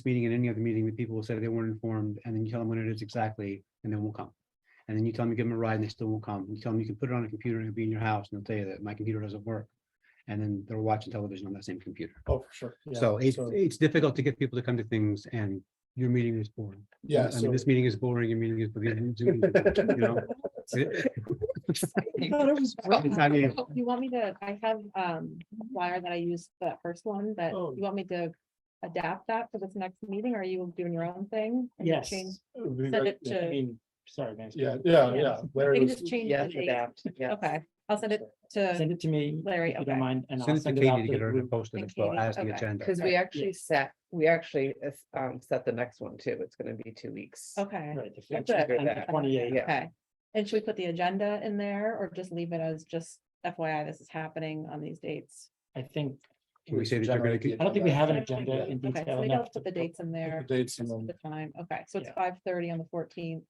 Speaker 1: meeting and any other meeting that people will say they weren't informed, and then you tell them when it is exactly, and they won't come. And then you tell them, you give them a ride, and they still won't come. You tell them you can put it on a computer and it'll be in your house, and they'll tell you that my computer doesn't work. And then they're watching television on that same computer.
Speaker 4: Oh, for sure. Yeah,
Speaker 1: So it's difficult to get people to come to things, and your meeting is boring.
Speaker 4: Yeah,
Speaker 1: I mean, this meeting is boring, your meeting is, I mean,
Speaker 9: You want me to, I have flyer that I used for that first one, that
Speaker 4: Oh.
Speaker 9: you want me to adapt that for this next meeting, or are you doing your own thing? And you
Speaker 3: Yes.
Speaker 9: change-
Speaker 4: It would be
Speaker 9: Send
Speaker 4: great.
Speaker 9: it
Speaker 3: I
Speaker 9: to,
Speaker 3: mean, sorry, man.
Speaker 4: Yeah.
Speaker 9: we
Speaker 4: Larry
Speaker 9: can
Speaker 4: was-
Speaker 9: just change
Speaker 2: Yes,
Speaker 9: the date.
Speaker 2: adapt, yeah.
Speaker 9: Okay, I'll send it to
Speaker 3: Send it to me.
Speaker 9: Larry,
Speaker 3: If you
Speaker 9: okay.
Speaker 3: don't mind, and I'll
Speaker 1: send it to
Speaker 3: send it out
Speaker 1: Katie to
Speaker 3: to
Speaker 1: get
Speaker 3: the
Speaker 1: her to
Speaker 3: group.
Speaker 1: post it
Speaker 9: And
Speaker 1: as well
Speaker 9: Katie,
Speaker 1: as the
Speaker 9: okay.
Speaker 1: agenda.
Speaker 2: Because we actually set the next one too. It's gonna be 2 weeks.
Speaker 9: Okay,
Speaker 3: Right, the
Speaker 9: That's
Speaker 3: 28th.
Speaker 2: Yeah.
Speaker 9: okay. And should we put the agenda in there, or just leave it as just FYI, this is happening on these dates?
Speaker 3: I think,
Speaker 1: Can we say that you're gonna
Speaker 4: Generate
Speaker 3: I don't think we have an
Speaker 9: Okay,
Speaker 3: agenda in
Speaker 9: Okay,
Speaker 3: detail
Speaker 9: so maybe
Speaker 3: enough
Speaker 9: I'll put the
Speaker 3: to.
Speaker 9: dates in there.
Speaker 4: the dates and
Speaker 9: just
Speaker 4: then.
Speaker 9: The time, okay, so it's
Speaker 3: Yeah.
Speaker 9: 5:30 on the 14th,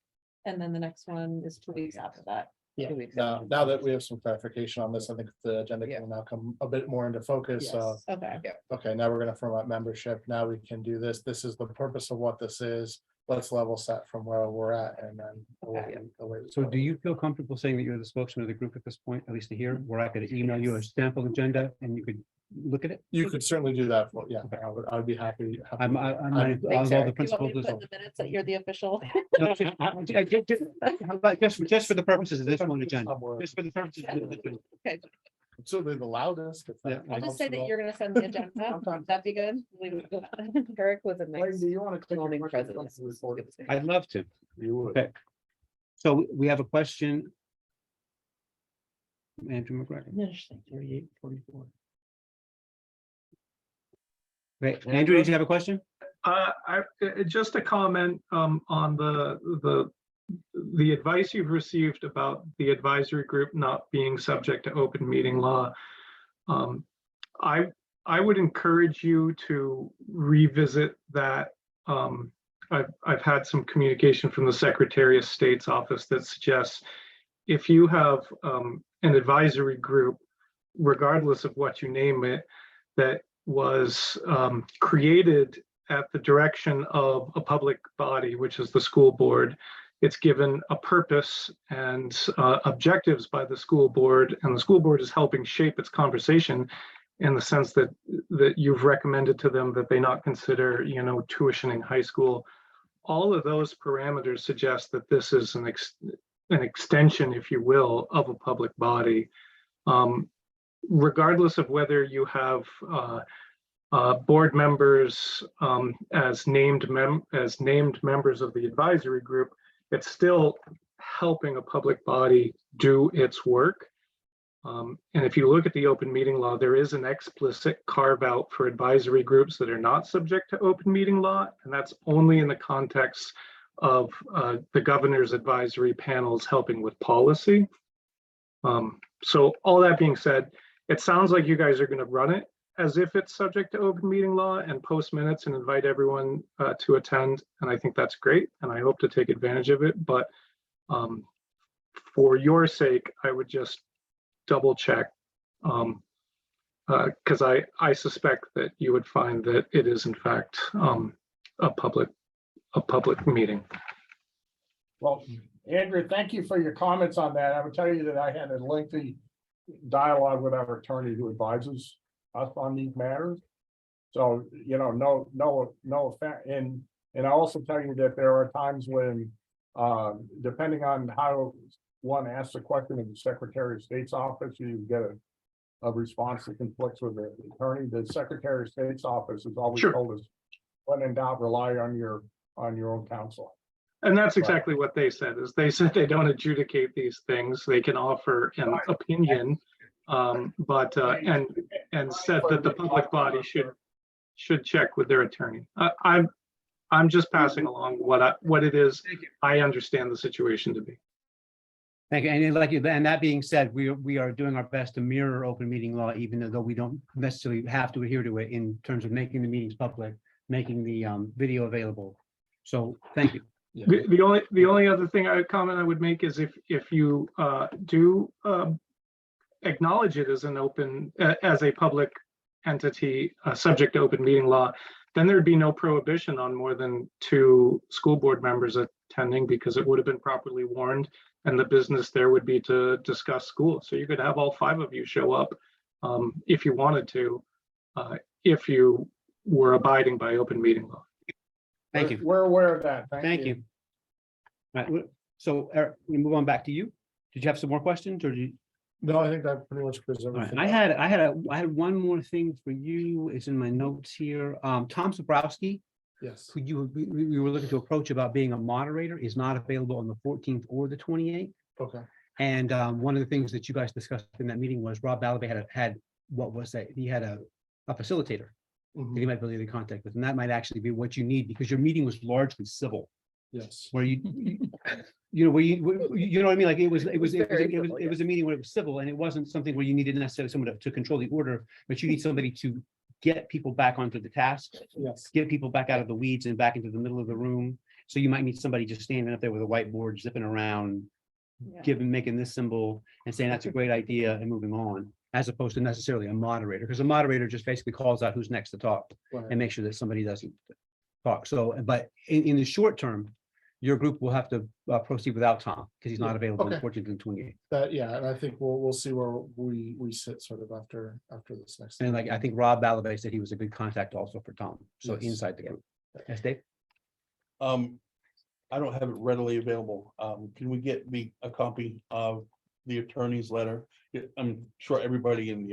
Speaker 9: and then the next one is 2 weeks after that.
Speaker 3: Yeah.
Speaker 2: 2 weeks.
Speaker 4: Now that we have some clarification on this, I think the agenda
Speaker 2: Yeah.
Speaker 4: can now come a bit more into focus.
Speaker 3: Yes.
Speaker 9: Okay,
Speaker 4: Okay, now we're gonna firm up membership. Now we can do this. This is the purpose of what this is. let's level set from where we're at and then. away we
Speaker 1: So
Speaker 4: go.
Speaker 1: do you feel comfortable saying that you're the spokesman of the group at this point, at least to here, where I could email you a sample agenda and you could look at it?
Speaker 4: You could certainly do that, yeah, I would be happy.
Speaker 1: I'm
Speaker 4: I'm-
Speaker 1: all
Speaker 2: Thanks,
Speaker 1: the
Speaker 2: Eric.
Speaker 9: You
Speaker 1: principals.
Speaker 9: want me to put in the minutes that you're the official?
Speaker 1: Just for the purposes of this one agenda,
Speaker 4: somewhere.
Speaker 1: just for the purposes. of this one.
Speaker 9: Okay,
Speaker 4: Certainly the loudest. if
Speaker 1: Yeah,
Speaker 4: that
Speaker 9: I'll just say that
Speaker 4: helps
Speaker 9: you're gonna send the agenda. That'd be good. Leave it at that.
Speaker 2: Eric was a
Speaker 5: Wayne,
Speaker 2: nice
Speaker 5: do you want to take
Speaker 2: morning
Speaker 5: your
Speaker 2: president.
Speaker 5: president?
Speaker 1: I'd love to.
Speaker 5: You would.
Speaker 1: Okay. So we have a question. Andrew McGregor.
Speaker 3: Interesting, 38, 44.
Speaker 1: Great. Andrew, did you have a question?
Speaker 7: Just a comment on the advice you've received about the advisory group not being subject to open meeting law. I would encourage you to revisit that. I've had some communication from the Secretary of State's office that suggests if you have an advisory group, regardless of what you name it, that was created at the direction of a public body, which is the school board. It's given a purpose and objectives by the school board, and the school board is helping shape its conversation in the sense that you've recommended to them that they not consider, tuitioning high school. All of those parameters suggest that this is an extension, if you will, of a public body. Regardless of whether you have board members as named members of the advisory group, it's still helping a public body do its work. And if you look at the open meeting law, there is an explicit carve out for advisory groups that are not subject to open meeting law, and that's only in the context of the governor's advisory panels helping with policy. So all that being said, it sounds like you guys are going to run it as if it's subject to open meeting law and post minutes and invite everyone to attend. And I think that's great. And I hope to take advantage of it. But for your sake, I would just double check because I suspect that you would find that it is in fact a public meeting.
Speaker 5: Well, Andrew, thank you for your comments on that. I would tell you that I had a lengthy dialogue with our attorney who advises us on these matters. So, no offense. And I also tell you that there are times when, depending on how one asks a question in the Secretary of State's office, you get a response that conflicts with the attorney. The Secretary of State's office has always
Speaker 7: Sure.
Speaker 5: told us, when in doubt, rely on your own counsel.
Speaker 7: And that's exactly what they said, is they said they don't adjudicate these things. They can offer an opinion, but and said that the public body should check with their attorney. I'm just passing along what it is. I understand the situation to be.
Speaker 1: Thank you. And that being said, we are doing our best to mirror open meeting law, even though we don't necessarily have to adhere to it in terms of making the meetings public, making the video available. So thank you.
Speaker 7: The only other thing comment I would make is if you do acknowledge it as as a public entity subject to open meeting law, then there'd be no prohibition on more than 2 school board members attending, because it would have been properly warned, and the business there would be to discuss school. So you could have all 5 of you show up if you wanted to, if you were abiding by open meeting law.
Speaker 1: Thank you.
Speaker 5: We're aware of that.
Speaker 1: Thank you. All right, so Eric, we move on back to you. Did you have some more questions or did you?
Speaker 4: No, I think that pretty much covers
Speaker 1: All right,
Speaker 4: everything.
Speaker 1: I had one more thing for you. It's in my notes here. Tom Sobrowski,
Speaker 4: Yes.
Speaker 1: who we were looking to approach about being a moderator, is not available on the 14th or the 28th.
Speaker 4: Okay.
Speaker 1: And one of the things that you guys discussed in that meeting was Rob Balabay had what was that? He had a facilitator
Speaker 4: Mhm.
Speaker 1: that he might be able to contact with, and that might actually be what you need, because your meeting was largely civil,
Speaker 4: Yes.
Speaker 1: where you know what I mean? Like it was a meeting where it was civil, and it wasn't something where you needed necessarily someone to control the order, but you need somebody to get people back onto the task,
Speaker 4: Yes.
Speaker 1: get people back out of the weeds and back into the middle of the room. So you might need somebody just standing up there with a whiteboard, zipping around, making this symbol and saying that's a great idea and moving on, as opposed to necessarily a moderator, because a moderator just basically calls out who's next to talk and make sure that somebody doesn't. talk. So, but in the short term, your group will have to proceed without Tom because he's not
Speaker 4: Yeah,
Speaker 1: available on the
Speaker 4: okay.
Speaker 1: 14th and 28th.
Speaker 4: That, yeah, and I think we'll see where we sit sort of after this next.
Speaker 1: And like, I think Rob Ballabé said he was a good contact also for Tom. So
Speaker 4: Yes.
Speaker 1: inside the group. Yes, Dave?
Speaker 8: I don't have it readily available. Can we get me a copy of the attorney's letter? I'm sure everybody in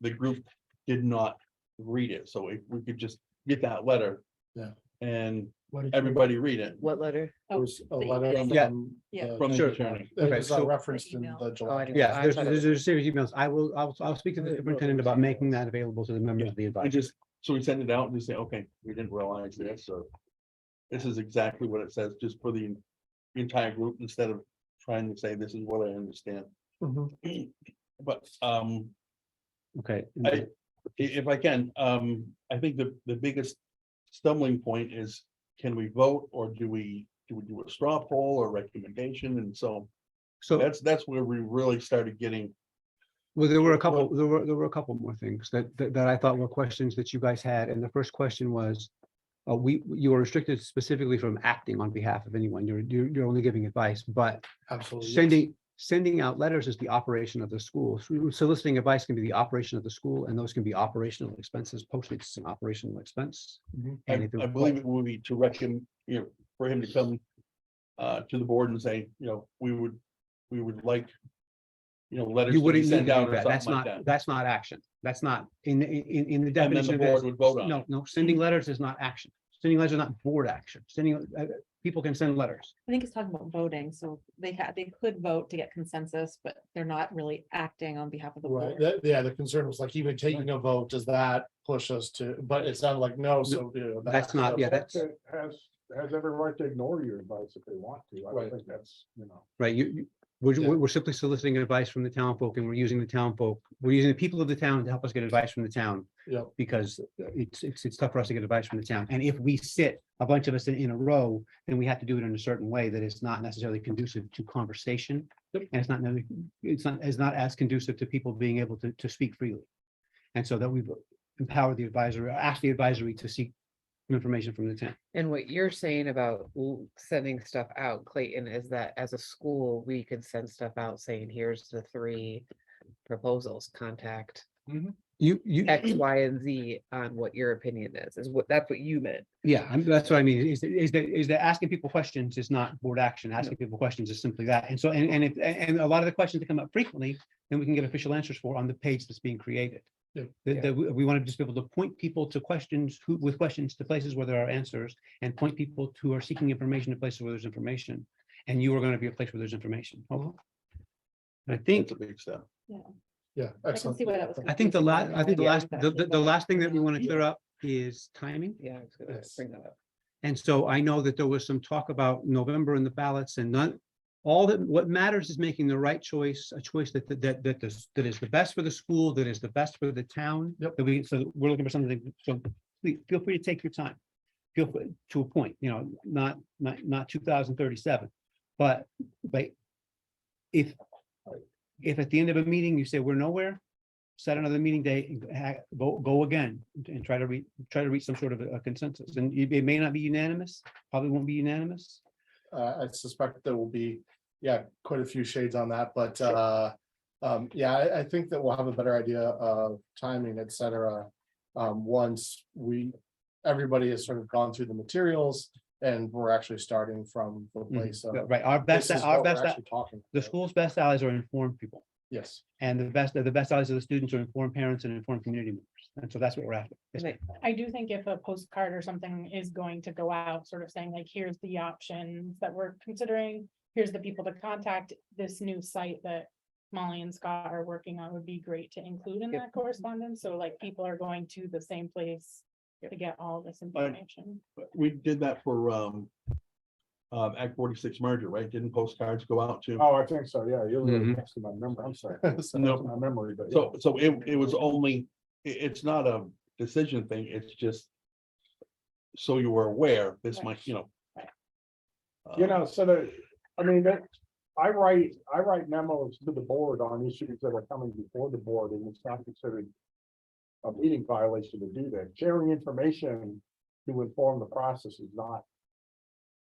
Speaker 8: the group did not read it, so if we could just get that letter.
Speaker 4: Yeah.
Speaker 8: And
Speaker 3: What did
Speaker 8: everybody read it.
Speaker 2: What letter?
Speaker 4: There was a
Speaker 9: the
Speaker 4: letter
Speaker 9: email.
Speaker 1: Yeah.
Speaker 4: from.
Speaker 9: Yeah.
Speaker 4: the-
Speaker 8: From the
Speaker 1: Sure.
Speaker 8: attorney.
Speaker 4: It
Speaker 1: Okay,
Speaker 4: was
Speaker 1: so-
Speaker 4: referenced in
Speaker 9: email.
Speaker 4: the
Speaker 2: Oh, I
Speaker 4: July.
Speaker 2: didn't-
Speaker 1: Yeah,
Speaker 2: I
Speaker 1: there's
Speaker 2: thought it
Speaker 1: a series of emails. I'll speak to the superintendent about making that available to the members of the
Speaker 8: I
Speaker 1: advisory.
Speaker 8: just, so we send it out and just say, okay, we didn't realize this, or this is exactly what it says, just for the entire group, instead of trying to say, this is what I understand. But,
Speaker 1: Okay.
Speaker 8: if I can, I think the biggest stumbling point is, can we vote, or do we do a straw poll or recommendation? And so
Speaker 1: So,
Speaker 8: that's where we really started getting.
Speaker 1: well, there were a couple, there were a couple more things that I thought were questions that you guys had. And the first question was, you are restricted specifically from acting on behalf of anyone. You're only giving advice, but
Speaker 4: Absolutely. yes.
Speaker 1: sending out letters is the operation of the school. Soliciting advice can be the operation of the school, and those can be operational expenses. Postage is an operational expense. And
Speaker 8: I
Speaker 1: if it-
Speaker 8: I believe it would be to recommend, for him to come to the board and say, we would like, letters
Speaker 1: You
Speaker 8: to be
Speaker 1: wouldn't need
Speaker 8: sent
Speaker 1: to
Speaker 8: out
Speaker 1: do
Speaker 8: or
Speaker 1: that.
Speaker 8: something like that.
Speaker 1: That's not action. That's not in the
Speaker 8: And then the
Speaker 1: definition of
Speaker 8: board
Speaker 1: this.
Speaker 8: would vote on it.
Speaker 1: No, sending letters is not action. Sending letters are not board action. People can send letters.
Speaker 9: I think it's talking about voting, so they could vote to get consensus, but they're not really acting on behalf of the
Speaker 4: Right,
Speaker 9: board.
Speaker 4: yeah, the concern was like even taking a vote, does that push us to, but it sounded like no, so.
Speaker 1: That's not, yeah, that's
Speaker 5: Has every right to ignore your advice if they want to. I
Speaker 4: Right.
Speaker 5: don't think that's,
Speaker 1: right. We're simply soliciting advice from the town folk, and we're using the people of the town to help us get advice from the town.
Speaker 4: Yep.
Speaker 1: Because it's tough for us to get advice from the town. And if we sit a bunch of us in a row, then we have to do it in a certain way that is not necessarily conducive to conversation. And it's not as conducive to people being able to speak freely. And so that we've empowered the advisory, asked the advisory to seek information from the town.
Speaker 2: And what you're saying about sending stuff out, Clayton, is that as a school, we could send stuff out saying, here's the 3 proposals, contact
Speaker 1: You,
Speaker 2: X, Y, and Z on what your opinion is that's what you meant.
Speaker 1: yeah, that's what I mean, is that asking people questions is not board action. Asking people questions is simply that. And so, and a lot of the questions that come up frequently, then we can get official answers for on the page that's being created.
Speaker 4: Yeah.
Speaker 1: That we want to just be able to point people to questions with questions to places where there are answers, and point people who are seeking information to places where there's information. And you are going to be a place where there's information. I think,
Speaker 8: It's a big step.
Speaker 4: Yeah,
Speaker 9: I can
Speaker 4: excellent.
Speaker 9: see why that was.
Speaker 1: I think the last thing that we want to clear up is timing.
Speaker 2: Yeah, I was gonna
Speaker 4: Yes.
Speaker 2: bring that up.
Speaker 1: And so I know that there was some talk about November in the ballots, and what matters is making the right choice, a choice that is the best for the school, that is the best for the town.
Speaker 4: Yep.
Speaker 1: So we're looking for something, so please feel free to take your time. Feel free to a point, not 2037. But if at the end of a meeting, you say we're nowhere, set another meeting date and go again and try to reach some sort of a consensus. And it may not be unanimous, probably won't be unanimous.
Speaker 4: I suspect there will be, quite a few shades on that, but I think that we'll have a better idea of timing, et cetera. Once everybody has sort of gone through the materials and we're actually starting from the place of.
Speaker 1: Right,
Speaker 4: this is what we're actually talking
Speaker 1: the
Speaker 4: about.
Speaker 1: school's best allies are informed people,
Speaker 4: Yes,
Speaker 1: and the best allies of the students are informed parents and informed community members. And so that's what we're after. Yes, ma'am.
Speaker 11: I do think if a postcard or something is going to go out, sort of saying like, here's the options that we're considering, here's the people to contact, this new site that Molly and Scott are working on would be great to include in
Speaker 2: Yep.
Speaker 11: that correspondence. So like people are going to the same place to get all this information.
Speaker 8: We did that for Act 46 merger, right? Didn't postcards go out to?
Speaker 5: Oh, I think so, yeah, you're really
Speaker 1: Mhm.
Speaker 5: testing my memory, I'm sorry.
Speaker 8: No.
Speaker 5: Testing my memory, but. yeah.
Speaker 8: So it was only, it's not a decision thing, it's just so you were aware, this
Speaker 11: Right.
Speaker 8: might,
Speaker 11: Right.
Speaker 5: So that, I mean, that, I write memos to the board on issues that are coming before the board, and it's not considered a meeting violation to do that. Sharing information to inform the process is not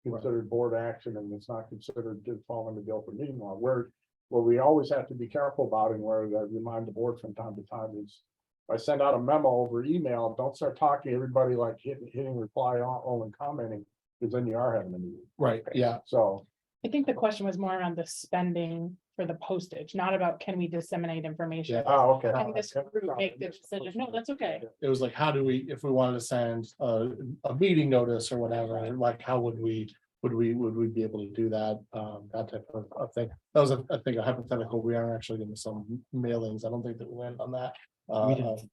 Speaker 5: considered board action, and it's not considered to fall under the open meeting law, where we always have to be careful about, and where I remind the board from time to time is, if I send out a memo over email, don't start talking to everybody like hitting reply all and commenting, because then you are having a meeting.
Speaker 4: Right, yeah,
Speaker 5: So,
Speaker 11: I think the question was more around the spending for the postage, not about can we disseminate information?
Speaker 5: oh, okay.
Speaker 11: Can this group make the decision? No, that's okay.
Speaker 4: it was like, how do we, if we wanted to send a meeting notice or whatever, like, how would we be able to do that? That type of thing. That was, I think, a hypothetical. We are actually getting some mailings. I don't think that we went on that.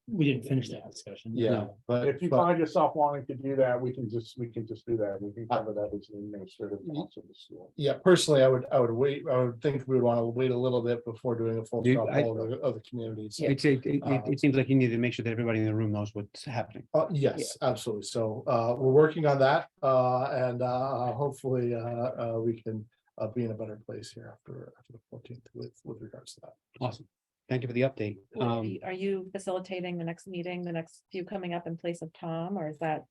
Speaker 3: We didn't finish that discussion.
Speaker 4: Yeah, but
Speaker 5: If you
Speaker 4: but-
Speaker 5: find yourself wanting to do that, we can just do that. We can cover that as an administrative cost of the school.
Speaker 4: yeah, personally, I would wait. I would think we would want to wait a little bit before doing a full
Speaker 1: You-
Speaker 4: stop
Speaker 1: I-
Speaker 4: all of the communities.
Speaker 1: It seems like you need to make sure that everybody in the room knows what's happening.
Speaker 4: Yes, absolutely. So we're working on that and hopefully we can be in a better place here after the 14th with regards to that.
Speaker 1: Awesome. Thank you for the update.
Speaker 9: Are you facilitating the next meeting, the next few coming up in place of Tom, or is that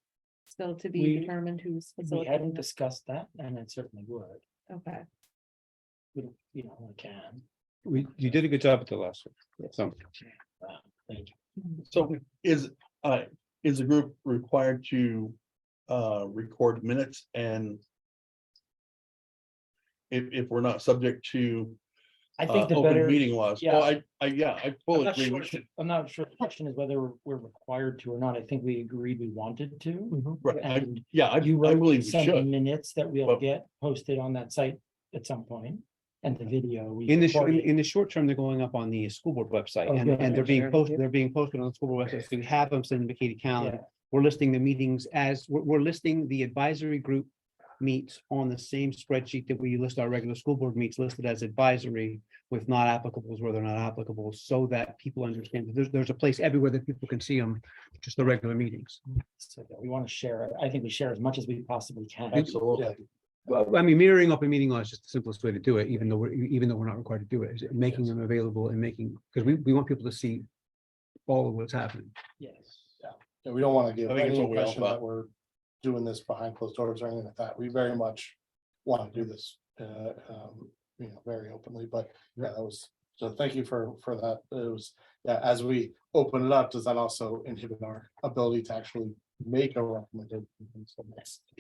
Speaker 9: still to be
Speaker 3: We-
Speaker 9: determined who's
Speaker 3: We
Speaker 9: facilitating?
Speaker 3: hadn't discussed that, and it certainly would,
Speaker 9: Okay,
Speaker 3: we, you know, we can.
Speaker 1: You did a good job at the last one. So
Speaker 3: Thank you.
Speaker 8: So is the group required to record minutes and if we're not subject to
Speaker 3: I think the
Speaker 8: open
Speaker 3: better.
Speaker 8: meeting laws?
Speaker 3: yeah.
Speaker 8: Oh, I
Speaker 3: I'm
Speaker 8: fully
Speaker 3: not
Speaker 8: agree.
Speaker 3: sure,
Speaker 8: with you.
Speaker 3: I'm not sure, the question is whether we're required to or not, I think we agreed we wanted to.
Speaker 8: Right,
Speaker 3: And
Speaker 8: yeah, I
Speaker 3: you
Speaker 8: believe
Speaker 3: wrote
Speaker 8: we
Speaker 3: some
Speaker 8: should.
Speaker 3: minutes that we'll
Speaker 8: But-
Speaker 3: get posted on that site at some point, and the video. we
Speaker 1: in the
Speaker 3: recorded.
Speaker 1: short term, they're going up on the school board website
Speaker 3: Oh,
Speaker 1: and
Speaker 3: good.
Speaker 1: they're being
Speaker 9: Sure.
Speaker 1: posted, on the school board website. So we have them syndicated calendar.
Speaker 3: Yeah.
Speaker 1: We're listing the meetings as, we're listing the advisory group meets on the same spreadsheet that we list our regular school board meets listed as advisory with not applicables where they're not applicable, so that people understand that there's a place everywhere that people can see them, just the regular meetings.
Speaker 3: So yeah, we want to share it. I think we share as much as we possibly can.
Speaker 8: Absolutely.
Speaker 1: Well, I mean, mirroring open meeting law is just the simplest way to do it, even though we're not required to do it, is making them available and making, because we want people to see all of what's happening.
Speaker 3: Yes.
Speaker 4: Yeah, we don't want to give
Speaker 8: I think it's
Speaker 4: any
Speaker 8: what we all
Speaker 4: impression
Speaker 8: thought.
Speaker 4: that we're doing this behind closed doors or anything like that. We very much want to do this, very openly, but yeah, that was, so thank you for that. It was, yeah, as we open it up, does that also inhibit our ability to actually make a recommendation? So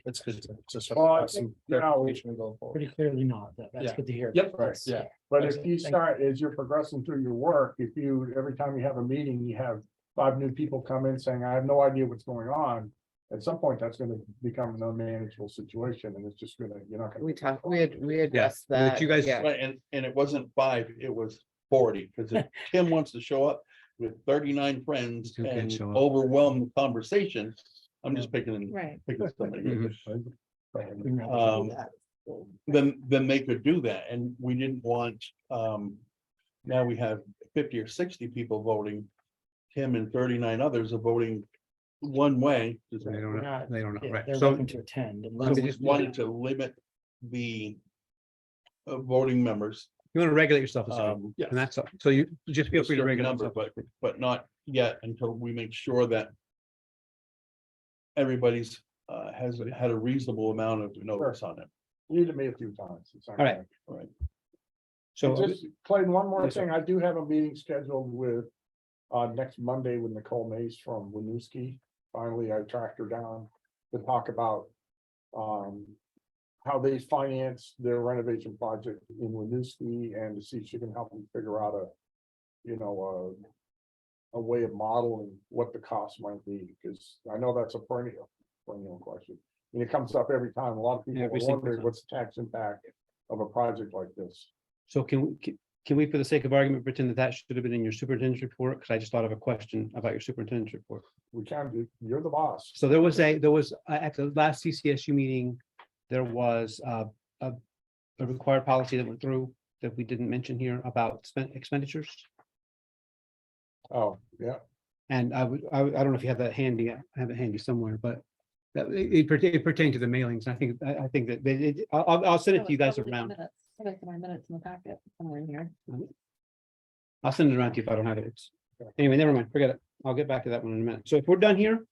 Speaker 4: It's good to just
Speaker 5: Well, I
Speaker 4: have some
Speaker 5: think, you know,
Speaker 4: clarification going forward.
Speaker 3: Pretty clearly not. That's
Speaker 4: Yeah.
Speaker 3: good to hear.
Speaker 4: Yep, right,
Speaker 3: Yes.
Speaker 4: yeah.
Speaker 5: But if
Speaker 3: Excellent.
Speaker 5: you
Speaker 3: Thank
Speaker 5: start, as you're progressing through your work, if you, every time you have a meeting, you have 5 new people come in saying, I have no idea what's going on. At some point, that's gonna become an unmanageable situation, and it's just gonna, you're not gonna.
Speaker 2: We addressed that.
Speaker 1: you guys-
Speaker 2: yeah.
Speaker 8: Right, and it wasn't 5, it was 40, because if Tim wants to show up with 39 friends
Speaker 1: Who can't
Speaker 8: and
Speaker 1: show up?
Speaker 8: overwhelm the conversation, I'm just picking
Speaker 9: right.
Speaker 8: somebody.
Speaker 1: Mhm.
Speaker 3: We know
Speaker 8: Um,
Speaker 3: that.
Speaker 8: Then they could do that, and we didn't want, now we have 50 or 60 people voting. Tim and 39 others are voting one way.
Speaker 1: They don't
Speaker 3: We're
Speaker 1: know,
Speaker 3: not-
Speaker 1: they don't know,
Speaker 3: Yeah,
Speaker 1: right?
Speaker 3: they're
Speaker 1: So
Speaker 3: welcome to attend. and
Speaker 8: So
Speaker 3: we'll-
Speaker 8: we just wanted to limit the voting members.
Speaker 1: you want to regulate yourself, as a group,
Speaker 8: Yes.
Speaker 1: and that's, all. So you just feel free to
Speaker 8: certain
Speaker 1: regulate
Speaker 8: number,
Speaker 1: yourself.
Speaker 8: but not yet until we make sure that everybody's has had a reasonable amount of notice on it.
Speaker 5: You to me a few times. It's not
Speaker 1: All right.
Speaker 5: gonna-
Speaker 1: So
Speaker 5: Just Clayton, one more
Speaker 1: Yes, sir.
Speaker 5: thing. I do have a meeting scheduled with next Monday with Nicole Mace from Winooski. Finally, I tracked her down to talk about how they finance their renovation project in Winooski and to see if she can help me figure out a way of modeling what the cost might be, because I know that's a perennial question. And it comes up every time. A lot of people
Speaker 1: Every
Speaker 5: are
Speaker 1: single
Speaker 5: wondering
Speaker 1: time.
Speaker 5: what's the tax impact of a project like this.
Speaker 1: So can we, for the sake of argument, pretend that should have been in your superintendent's report? Because I just thought of a question about your superintendent's report.
Speaker 5: We can do, you're the boss.
Speaker 1: So there was at the last CCSU meeting, there was a required policy that went through that we didn't mention here about expenditures.
Speaker 5: Oh, yeah.
Speaker 1: And I don't know if you have that handy, I have it handy somewhere, but that it pertained to the mailings. I think that I'll send it to you guys around.
Speaker 9: My minutes in the packet somewhere in here.
Speaker 1: I'll send it around to you if I don't have it. Anyway, never mind, forget it. I'll get back to that one in a minute. So if we're done here,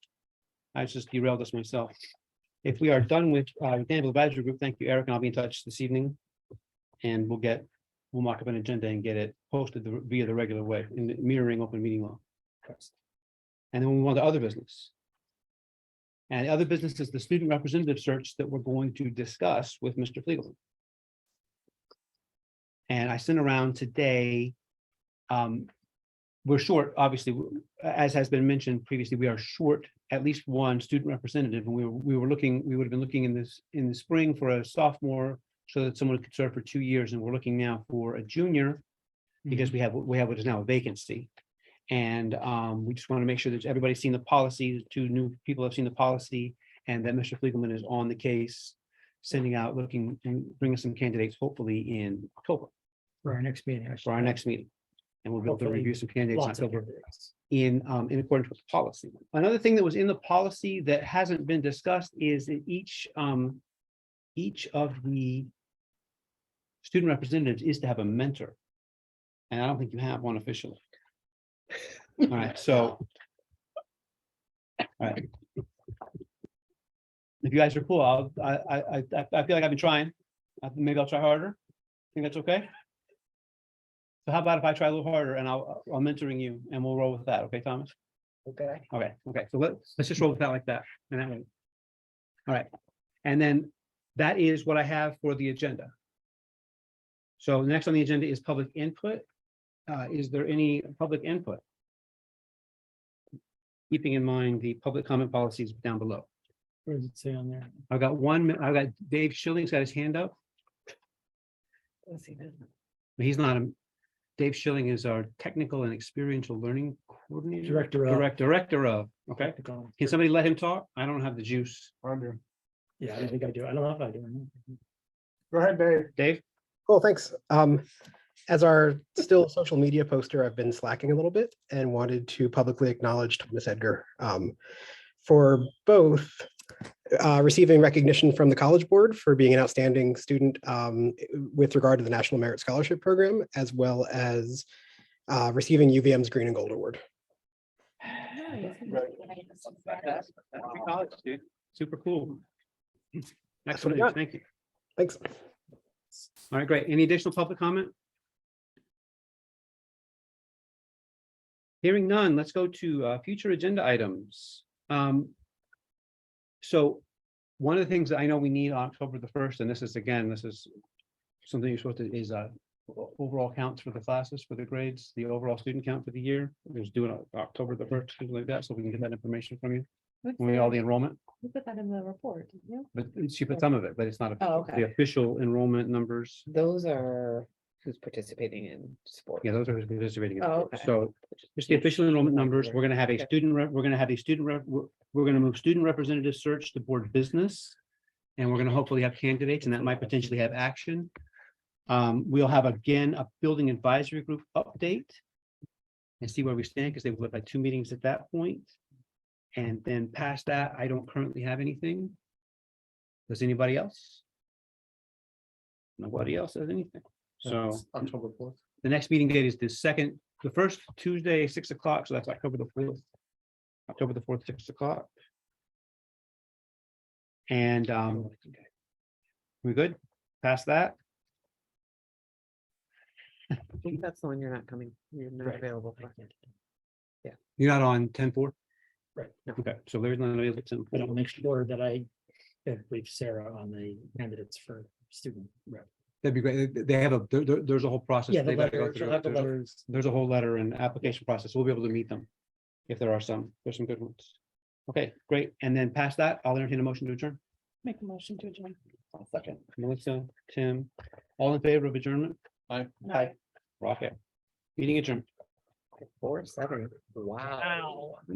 Speaker 1: I just derailed us myself. If we are done with Danville Advisory Group, thank you, Eric, and I'll be in touch this evening. And we'll mark up an agenda and get it posted via the regular way in the mirroring open meeting law. And then we move on to other business. And the other business is the student representative search that we're going to discuss with Mr. Fliegelman. And I sent around today. We're short, obviously, as has been mentioned previously, we are short at least one student representative, and we would have been looking in the spring for a sophomore so that someone could serve for 2 years, and we're looking now for a junior because we have what is now a vacancy. And we just want to make sure that everybody's seen the policy, the 2 new people have seen the policy, and that Mr. Fliegelman is on the case, sending out, looking and bringing some candidates hopefully in October
Speaker 3: For our next meeting.
Speaker 1: for our next meeting. And we'll be able to
Speaker 3: Hopefully,
Speaker 1: review some candidates in
Speaker 3: Lots of
Speaker 1: October
Speaker 3: candidates.
Speaker 1: in accordance with the policy. Another thing that was in the policy that hasn't been discussed is that each of the student representatives is to have a mentor. And I don't think you have one officially. All right, so. All right. If you guys are cool, I feel like I've been trying. Maybe I'll try harder. Think that's okay? So how about if I try a little harder and I'm mentoring you and we'll roll with that, okay, Thomas?
Speaker 2: Okay.
Speaker 1: Okay, so let's just roll with that like that. And that way. All right, and then that is what I have for the agenda. So next on the agenda is public input. Is there any public input? Keeping in mind the public comment policies down below.
Speaker 3: What does it say on there?
Speaker 1: I've got Dave Schilling's got his hand up.
Speaker 2: Let's see this.
Speaker 1: He's not Dave Schilling is our technical and experiential learning coordinator. Director of, okay. Can somebody let him talk? I don't have the juice.
Speaker 3: Yeah, I don't think I do. I don't know if I do.
Speaker 5: Go ahead, Dave.
Speaker 1: Dave?
Speaker 12: Cool, thanks. As our still social media poster, I've been slacking a little bit and wanted to publicly acknowledge Thomas Edgar for both receiving recognition from the College Board for being an outstanding student with regard to the National Merit Scholarship Program, as well as receiving UVM's Green and Gold Award.
Speaker 1: Super cool.
Speaker 12: That's what I
Speaker 1: Excellent,
Speaker 12: got.
Speaker 1: thank you.
Speaker 12: Thanks.
Speaker 1: All right, great. Any additional public comment? Hearing none, let's go to future agenda items. So one of the things that I know we need on October the 1st, and this is something you're supposed to, is overall counts for the classes, for the grades, the overall student count for the year. There's due on October the 1st, something like that, so we can get that information from you. When we all the enrollment,
Speaker 9: You put that in the report, didn't you?
Speaker 1: but she put some of it, but it's not
Speaker 9: Oh,
Speaker 1: the
Speaker 9: okay.
Speaker 1: official enrollment numbers.
Speaker 2: Those are who's participating in sport.
Speaker 1: Yeah, those are who's participating. in it.
Speaker 2: Oh, okay.
Speaker 1: So just the official enrollment numbers, we're gonna have a
Speaker 2: Okay.
Speaker 1: student rep, we're gonna move student representative search to board business. And we're gonna hopefully have candidates, and that might potentially have action. We'll have again, a building advisory group update. And see where we stand, because they will have like 2 meetings at that point. And then past that, I don't currently have anything. Does anybody else? Nobody else has anything. So
Speaker 4: That's October 4th.
Speaker 1: the next meeting date is the first Tuesday, 6 o'clock, so that's October the 4th. October the 4th, 6 o'clock. And we good? Past that?
Speaker 2: I think that's the one you're not coming, you're not
Speaker 1: Right.
Speaker 2: available for.
Speaker 1: You're not on 10-4?
Speaker 3: Right.
Speaker 2: No.
Speaker 1: Okay, so Larry's not available at 10-4.
Speaker 3: But I'll make sure that I brief Sarah on the candidates for student rep.
Speaker 1: That'd be great. They have there's a whole process.
Speaker 3: Yeah, the
Speaker 1: they've got to go
Speaker 3: letter,
Speaker 1: through.
Speaker 3: she'll have the
Speaker 1: There's a-
Speaker 3: letters.
Speaker 1: There's a whole letter and application process. We'll be able to meet them. If there are some, there's some good ones. Okay, great. And then past that, I'll entertain a motion to adjourn.
Speaker 9: Make a motion to adjourn.
Speaker 1: Second. Melissa, Tim, all in favor of adjournment?
Speaker 8: Aye.
Speaker 1: Aye. Rocket. Meeting adjourned.
Speaker 2: 4-7, wow.